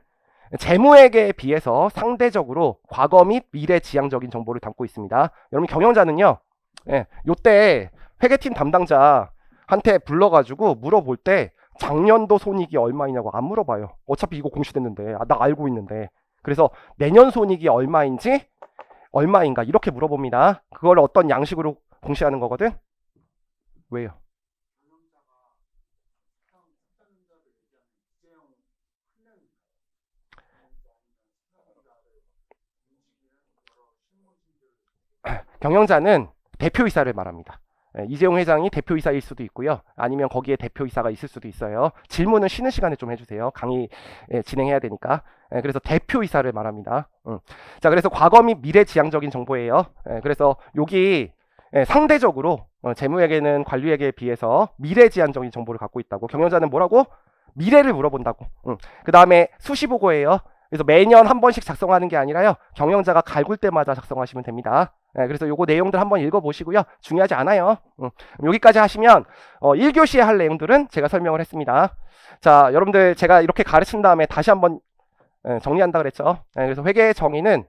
재무회계에 비해서 상대적으로 과거 및 미래 지향적인 정보를 담고 있습니다. 여러분 경영자는요. 요때 회계팀 담당자한테 불러가지고 물어볼 때 작년도 손익이 얼마이냐고 안 물어봐요. 어차피 이거 공시됐는데, 나 알고 있는데. 그래서 내년 손익이 얼마인가 이렇게 물어봅니다. 그걸 어떤 양식으로 공시하는 거거든. 왜요? 경영자는 대표이사를 말합니다. 이재용 회장이 대표이사일 수도 있고요. 아니면 거기에 대표이사가 있을 수도 있어요. 질문은 쉬는 시간에 좀 해주세요. 강의 진행해야 되니까. 그래서 대표이사를 말합니다. 자, 그래서 과거 및 미래 지향적인 정보예요. 그래서 여기 상대적으로 재무회계는 관리회계에 비해서 미래 지향적인 정보를 갖고 있다고. 경영자는 뭐라고? 미래를 물어본다고. 그 다음에 수시보고예요. 그래서 매년 한 번씩 작성하는 게 아니라요. 경영자가 갈굴 때마다 작성하시면 됩니다. 그래서 요거 내용들 한번 읽어보시고요. 중요하지 않아요. 여기까지 하시면 1교시에 할 내용들은 제가 설명을 했습니다. 자, 여러분들 제가 이렇게 가르친 다음에 다시 한번 정리한다 그랬죠. 그래서 회계의 정의는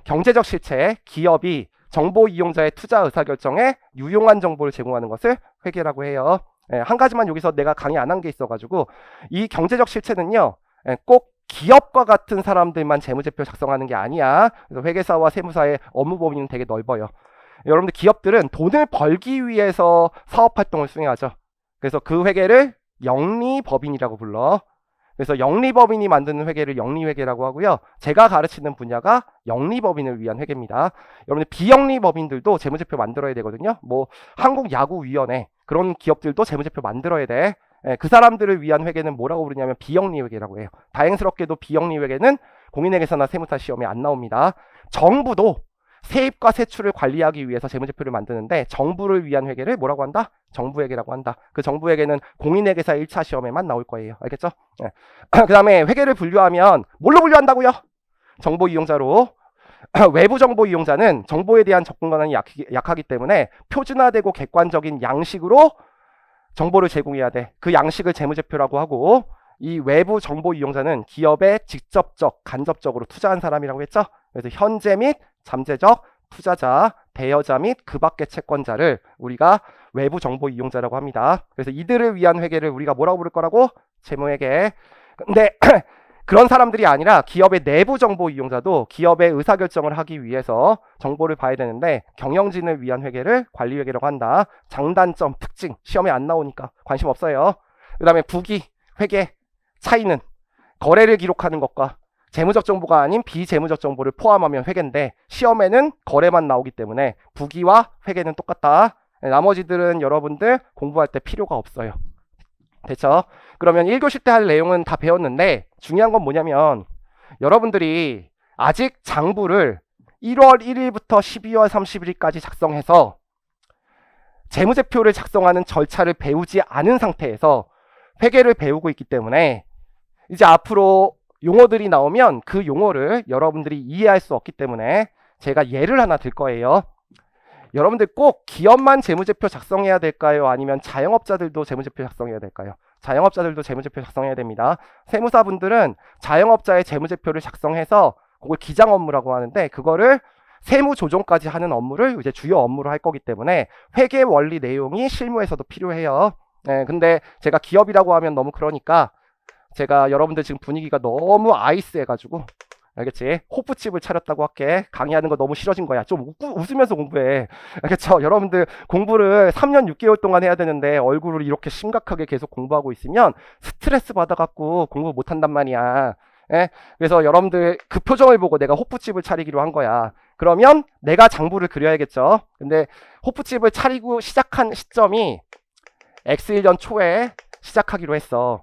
경제적 실체, 기업이 정보 이용자의 투자 의사결정에 유용한 정보를 제공하는 것을 회계라고 해요. 한 가지만 여기서 내가 강의 안 한 게 있어가지고 이 경제적 실체는요. 꼭 기업과 같은 사람들만 재무제표 작성하는 게 아니야. 그래서 회계사와 세무사의 업무 범위는 되게 넓어요. 여러분들 기업들은 돈을 벌기 위해서 사업활동을 수행하죠. 그래서 그 회계를 영리법인이라고 불러. 그래서 영리법인이 만드는 회계를 영리회계라고 하고요. 제가 가르치는 분야가 영리법인을 위한 회계입니다. 여러분들 비영리법인들도 재무제표 만들어야 되거든요. 뭐 한국야구위원회 그런 기업들도 재무제표 만들어야 돼. 그 사람들을 위한 회계는 뭐라고 부르냐면 비영리회계라고 해요. 다행스럽게도 비영리회계는 공인회계사나 세무사 시험에 안 나옵니다. 정부도 세입과 세출을 관리하기 위해서 재무제표를 만드는데 정부를 위한 회계를 뭐라고 한다? 정부회계라고 한다. 그 정부회계는 공인회계사 1차 시험에만 나올 거예요. 알겠죠? 그 다음에 회계를 분류하면 뭘로 분류한다고요? 정보 이용자로. 외부 정보 이용자는 정보에 대한 접근 권한이 약하기 때문에 표준화되고 객관적인 양식으로 정보를 제공해야 돼. 그 양식을 재무제표라고 하고, 이 외부 정보 이용자는 기업에 직접적, 간접적으로 투자한 사람이라고 했죠. 그래서 현재 및 잠재적 투자자, 대여자 및 그 밖의 채권자를 우리가 외부 정보 이용자라고 합니다. 그래서 이들을 위한 회계를 우리가 뭐라고 부를 거라고? 재무회계. 근데 그런 사람들이 아니라 기업의 내부 정보 이용자도 기업의 의사결정을 하기 위해서 정보를 봐야 되는데 경영진을 위한 회계를 관리회계라고 한다. 장단점, 특징, 시험에 안 나오니까 관심 없어요. 그 다음에 부기, 회계, 차이는 거래를 기록하는 것과 재무적 정보가 아닌 비재무적 정보를 포함하면 회계인데 시험에는 거래만 나오기 때문에 부기와 회계는 똑같다. 나머지들은 여러분들 공부할 때 필요가 없어요. 됐죠? 그러면 1교시 때 할 내용은 다 배웠는데 중요한 건 뭐냐면 여러분들이 아직 장부를 1월 1일부터 12월 31일까지 작성해서 재무제표를 작성하는 절차를 배우지 않은 상태에서 회계를 배우고 있기 때문에 이제 앞으로 용어들이 나오면 그 용어를 여러분들이 이해할 수 없기 때문에 제가 예를 하나 들 거예요. 여러분들 꼭 기업만 재무제표 작성해야 될까요? 아니면 자영업자들도 재무제표 작성해야 될까요? 자영업자들도 재무제표 작성해야 됩니다. 세무사분들은 자영업자의 재무제표를 작성해서 그걸 기장 업무라고 하는데 그거를 세무조정까지 하는 업무를 이제 주요 업무로 할 거기 때문에 회계 원리 내용이 실무에서도 필요해요. 근데 제가 기업이라고 하면 너무 그러니까 제가 여러분들 지금 분위기가 너무 아이스해가지고 알겠지? 호프집을 차렸다고 할게. 강의하는 거 너무 싫어진 거야. 좀 웃으면서 공부해. 알겠죠? 여러분들 공부를 3년 6개월 동안 해야 되는데 얼굴을 이렇게 심각하게 계속 공부하고 있으면 스트레스 받아갖고 공부 못한단 말이야. 그래서 여러분들 그 표정을 보고 내가 호프집을 차리기로 한 거야. 그러면 내가 장부를 그려야겠죠? 근데 호프집을 차리고 시작한 시점이 X1년 초에 시작하기로 했어.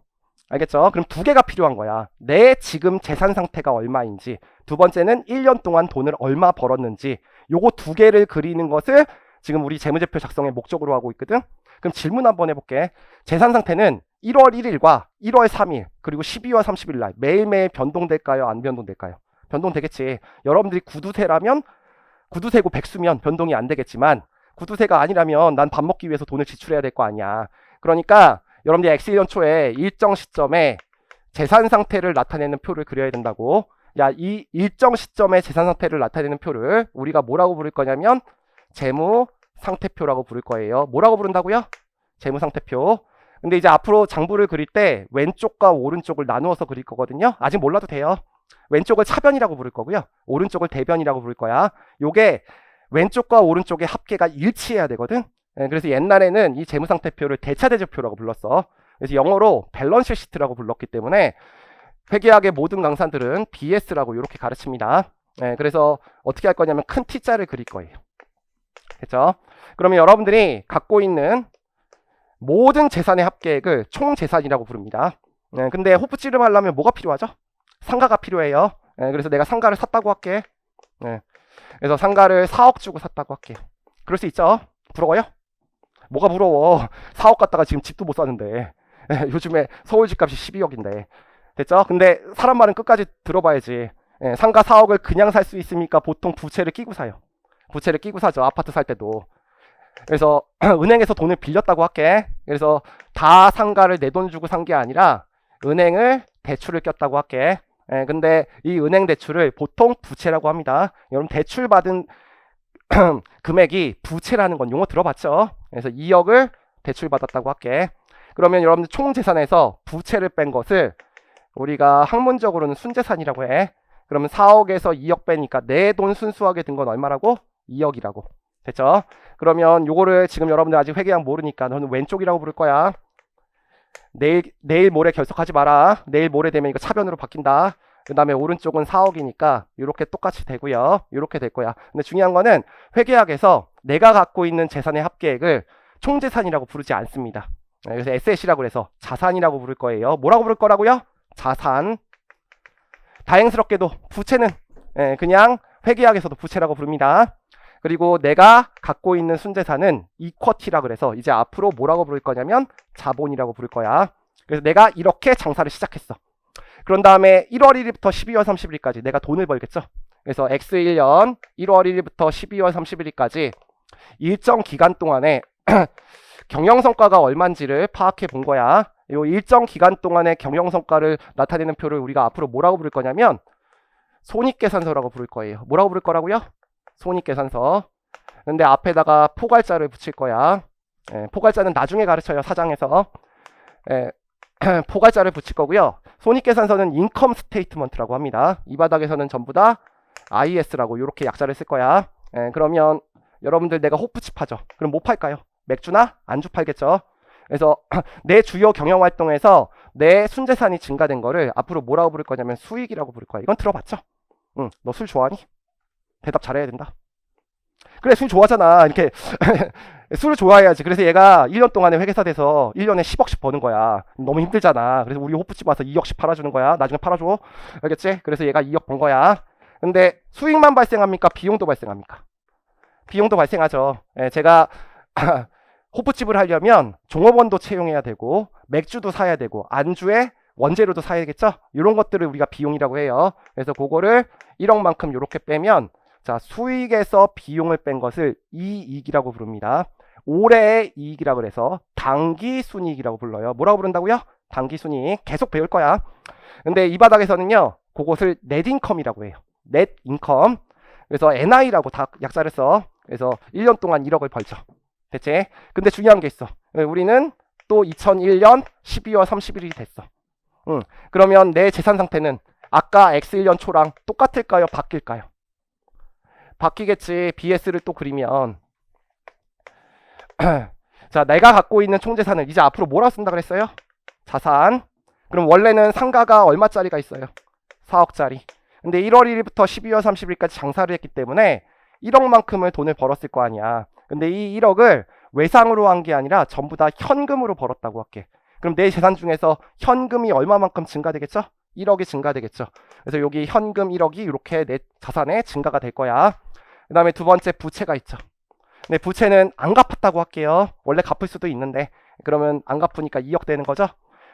알겠죠? 그럼 두 개가 필요한 거야. 내 지금 재산 상태가 얼마인지, 두 번째는 1년 동안 돈을 얼마 벌었는지, 요거 두 개를 그리는 것을 지금 우리 재무제표 작성의 목적으로 하고 있거든? 그럼 질문 한번 해볼게. 재산 상태는 1월 1일과 1월 3일, 그리고 12월 30일 날 매일매일 변동될까요? 안 변동될까요? 변동되겠지. 여러분들이 구두쇠라면, 구두쇠고 백수면 변동이 안 되겠지만, 구두쇠가 아니라면 난 밥 먹기 위해서 돈을 지출해야 될 거 아니야. 그러니까 여러분들이 X1년 초에 일정 시점에 재산 상태를 나타내는 표를 그려야 된다고. 야, 이 일정 시점에 재산 상태를 나타내는 표를 우리가 뭐라고 부를 거냐면 재무 상태표라고 부를 거예요. 뭐라고 부른다고요? 재무상태표. 근데 이제 앞으로 장부를 그릴 때 왼쪽과 오른쪽을 나누어서 그릴 거거든요. 아직 몰라도 돼요. 왼쪽을 차변이라고 부를 거고요. 오른쪽을 대변이라고 부를 거야. 요게 왼쪽과 오른쪽의 합계가 일치해야 되거든. 그래서 옛날에는 이 재무상태표를 대차대조표라고 불렀어. 그래서 영어로 밸런스 시트라고 불렀기 때문에 회계학의 모든 강사들은 BS라고 이렇게 가르칩니다. 그래서 어떻게 할 거냐면 큰 T자를 그릴 거예요. 됐죠? 그러면 여러분들이 갖고 있는 모든 재산의 합계액을 총재산이라고 부릅니다. 근데 호프집을 하려면 뭐가 필요하죠? 상가가 필요해요. 그래서 내가 상가를 샀다고 할게. 그래서 상가를 4억 주고 샀다고 할게요. 그럴 수 있죠? 부러워요? 뭐가 부러워? 4억 갖다가 지금 집도 못 사는데. 요즘에 서울 집값이 12억인데. 됐죠? 근데 사람 말은 끝까지 들어봐야지. 상가 4억을 그냥 살 수 있습니까? 보통 부채를 끼고 사요. 부채를 끼고 사죠. 아파트 살 때도. 그래서 은행에서 돈을 빌렸다고 할게. 그래서 다 상가를 내 돈 주고 산 게 아니라 은행을 대출을 꼈다고 할게. 근데 이 은행 대출을 보통 부채라고 합니다. 여러분 대출 받은 금액이 부채라는 건 용어 들어봤죠? 그래서 2억을 대출 받았다고 할게. 그러면 여러분들 총 재산에서 부채를 뺀 것을 우리가 학문적으로는 순재산이라고 해. 그러면 4억에서 2억 빼니까 내 돈 순수하게 든 건 얼마라고? 2억이라고. 됐죠? 그러면 요거를 지금 여러분들 아직 회계학 모르니까 너는 왼쪽이라고 부를 거야. 내일 모레 결석하지 마라. 내일 모레 되면 이거 차변으로 바뀐다. 그 다음에 오른쪽은 4억이니까 이렇게 똑같이 되고요. 이렇게 될 거야. 근데 중요한 거는 회계학에서 내가 갖고 있는 재산의 합계액을 총재산이라고 부르지 않습니다. 그래서 에셋이라고 해서 자산이라고 부를 거예요. 뭐라고 부를 거라고요? 자산. 다행스럽게도 부채는 그냥 회계학에서도 부채라고 부릅니다. 그리고 내가 갖고 있는 순재산은 이쿼티라 그래서 이제 앞으로 뭐라고 부를 거냐면 자본이라고 부를 거야. 그래서 내가 이렇게 장사를 시작했어. 그런 다음에 1월 1일부터 12월 30일까지 내가 돈을 벌겠죠. 그래서 X1년 1월 1일부터 12월 31일까지 일정 기간 동안에 경영성과가 얼마인지를 파악해 본 거야. 이 일정 기간 동안의 경영성과를 나타내는 표를 우리가 앞으로 뭐라고 부를 거냐면 손익계산서라고 부를 거예요. 뭐라고 부를 거라고요? 손익계산서. 근데 앞에다가 포괄자를 붙일 거야. 포괄자는 나중에 가르쳐요. 사장에서. 포괄자를 붙일 거고요. 손익계산서는 인컴 스테이트먼트라고 합니다. 이 바닥에서는 전부 다 IS라고 이렇게 약자를 쓸 거야. 그러면 여러분들 내가 호프집 하죠. 그럼 뭐 팔까요? 맥주나 안주 팔겠죠. 그래서 내 주요 경영 활동에서 내 순재산이 증가된 거를 앞으로 뭐라고 부를 거냐면 수익이라고 부를 거야. 이건 들어봤죠? 응, 너 술 좋아하니? 대답 잘해야 된다. 그래, 술 좋아하잖아. 이렇게 술을 좋아해야지. 그래서 얘가 1년 동안에 회계사 돼서 1년에 10억씩 버는 거야. 너무 힘들잖아. 그래서 우리 호프집 와서 2억씩 팔아주는 거야. 나중에 팔아줘. 알겠지? 그래서 얘가 2억 번 거야. 근데 수익만 발생합니까? 비용도 발생합니까? 비용도 발생하죠. 제가 호프집을 하려면 종업원도 채용해야 되고 맥주도 사야 되고 안주에 원재료도 사야겠죠? 이런 것들을 우리가 비용이라고 해요. 그래서 그거를 1억만큼 이렇게 빼면 자, 수익에서 비용을 뺀 것을 이익이라고 부릅니다. 올해의 이익이라고 해서 당기순이익이라고 불러요. 뭐라고 부른다고요? 당기순이익. 계속 배울 거야. 근데 이 바닥에서는요, 그것을 넷인컴이라고 해요. 넷인컴. 그래서 NI라고 다 약자를 써. 그래서 1년 동안 1억을 벌죠. 됐지? 근데 중요한 게 있어. 우리는 또 2001년 12월 30일이 됐어. 그러면 내 재산 상태는 아까 X1년 초랑 똑같을까요? 바뀔까요? 바뀌겠지. BS를 또 그리면 자, 내가 갖고 있는 총재산을 이제 앞으로 뭐라고 쓴다 그랬어요? 자산. 그럼 원래는 상가가 얼마짜리가 있어요? 4억짜리. 근데 1월 1일부터 12월 30일까지 장사를 했기 때문에 1억만큼을 돈을 벌었을 거 아니야. 근데 이 1억을 외상으로 한 게 아니라 전부 다 현금으로 벌었다고 할게. 그럼 내 재산 중에서 현금이 얼마만큼 증가되겠죠? 1억이 증가되겠죠. 그래서 여기 현금 1억이 이렇게 내 자산에 증가가 될 거야. 그 다음에 두 번째 부채가 있죠. 근데 부채는 안 갚았다고 할게요. 원래 갚을 수도 있는데 그러면 안 갚으니까 2억 되는 거죠.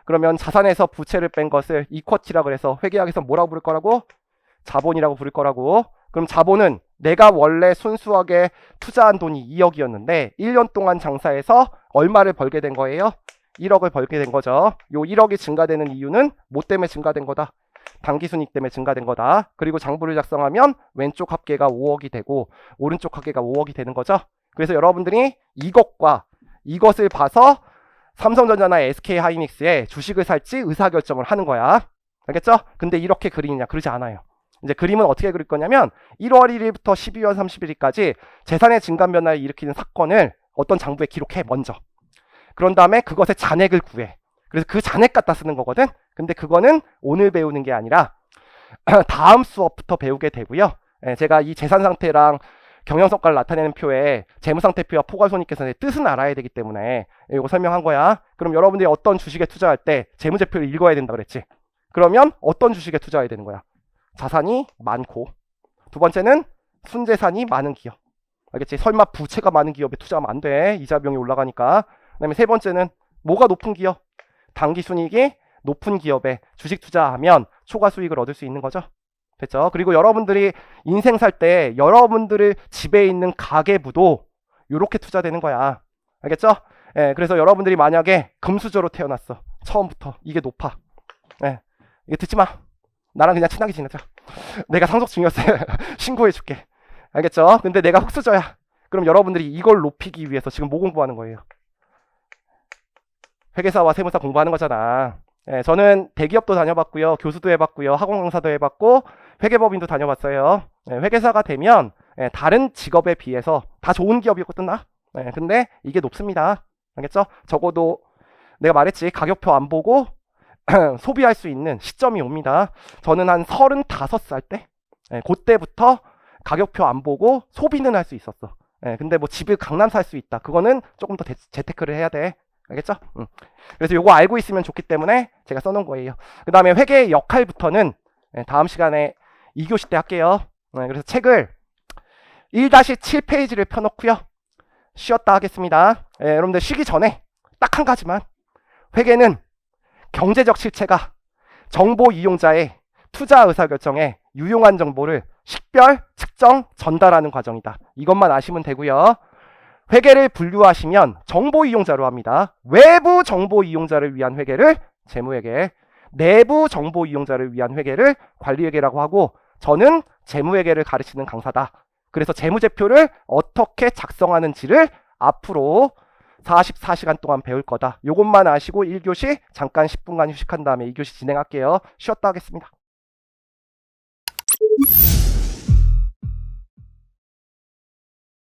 그러면 자산에서 부채를 뺀 것을 이쿼티라고 해서 회계학에서 뭐라고 부를 거라고? 자본이라고 부를 거라고. 그럼 자본은 내가 원래 순수하게 투자한 돈이 2억이었는데 1년 동안 장사해서 얼마를 벌게 된 거예요? 1억을 벌게 된 거죠. 요 1억이 증가되는 이유는 뭐 때문에 증가된 거다? 당기순이익 때문에 증가된 거다. 그리고 장부를 작성하면 왼쪽 합계가 5억이 되고 오른쪽 합계가 5억이 되는 거죠. 그래서 여러분들이 이것과 이것을 봐서 삼성전자나 SK하이닉스에 주식을 살지 의사결정을 하는 거야. 알겠죠? 근데 이렇게 그리느냐? 그러지 않아요. 이제 그림은 어떻게 그릴 거냐면 1월 1일부터 12월 31일까지 재산의 증감 변화를 일으키는 사건을 어떤 장부에 기록해 먼저. 그런 다음에 그것의 잔액을 구해. 그래서 그 잔액 갖다 쓰는 거거든. 근데 그거는 오늘 배우는 게 아니라 다음 수업부터 배우게 되고요. 제가 이 재산 상태랑 경영 성과를 나타내는 표에 재무상태표와 포괄손익계산의 뜻은 알아야 되기 때문에 이거 설명한 거야. 그럼 여러분들이 어떤 주식에 투자할 때 재무제표를 읽어야 된다 그랬지. 그러면 어떤 주식에 투자해야 되는 거야? 자산이 많고, 두 번째는 순재산이 많은 기업. 알겠지? 설마 부채가 많은 기업에 투자하면 안 돼. 이자 비용이 올라가니까. 그다음에 세 번째는 뭐가 높은 기업? 당기 순이익이 높은 기업에 주식 투자하면 초과 수익을 얻을 수 있는 거죠. 됐죠? 그리고 여러분들이 인생 살 때 여러분들의 집에 있는 가계부도 이렇게 투자되는 거야. 알겠죠? 그래서 여러분들이 만약에 금수저로 태어났어. 처음부터 이게 높아. 이거 듣지 마. 나랑 그냥 친하게 지내자. 내가 상속 중이었어요. 신고해 줄게. 알겠죠? 근데 내가 흑수저야. 그럼 여러분들이 이걸 높이기 위해서 지금 뭐 공부하는 거예요? 회계사와 세무사 공부하는 거잖아. 저는 대기업도 다녀봤고요. 교수도 해봤고요. 학원 강사도 해봤고 회계법인도 다녀봤어요. 회계사가 되면 다른 직업에 비해서 다 좋은 기업이었거든 나. 근데 이게 높습니다. 알겠죠? 적어도 내가 말했지. 가격표 안 보고 소비할 수 있는 시점이 옵니다. 저는 한 35살 때 그때부터 가격표 안 보고 소비는 할 수 있었어. 근데 뭐 집을 강남 살 수 있다. 그거는 조금 더 재테크를 해야 돼. 알겠죠? 그래서 요거 알고 있으면 좋기 때문에 제가 써놓은 거예요. 그 다음에 회계의 역할부터는 다음 시간에 2교시 때 할게요. 그래서 책을 1-7페이지를 펴놓고요. 쉬었다 하겠습니다. 여러분들 쉬기 전에 딱 한 가지만, 회계는 경제적 실체가 정보 이용자의 투자 의사결정에 유용한 정보를 식별, 측정, 전달하는 과정이다. 이것만 아시면 되고요. 회계를 분류하시면 정보 이용자로 합니다. 외부 정보 이용자를 위한 회계를 재무회계, 내부 정보 이용자를 위한 회계를 관리회계라고 하고, 저는 재무회계를 가르치는 강사다. 그래서 재무제표를 어떻게 작성하는지를 앞으로 44시간 동안 배울 거다. 요것만 아시고 1교시 잠깐 10분간 휴식한 다음에 2교시 진행할게요. 쉬었다 하겠습니다.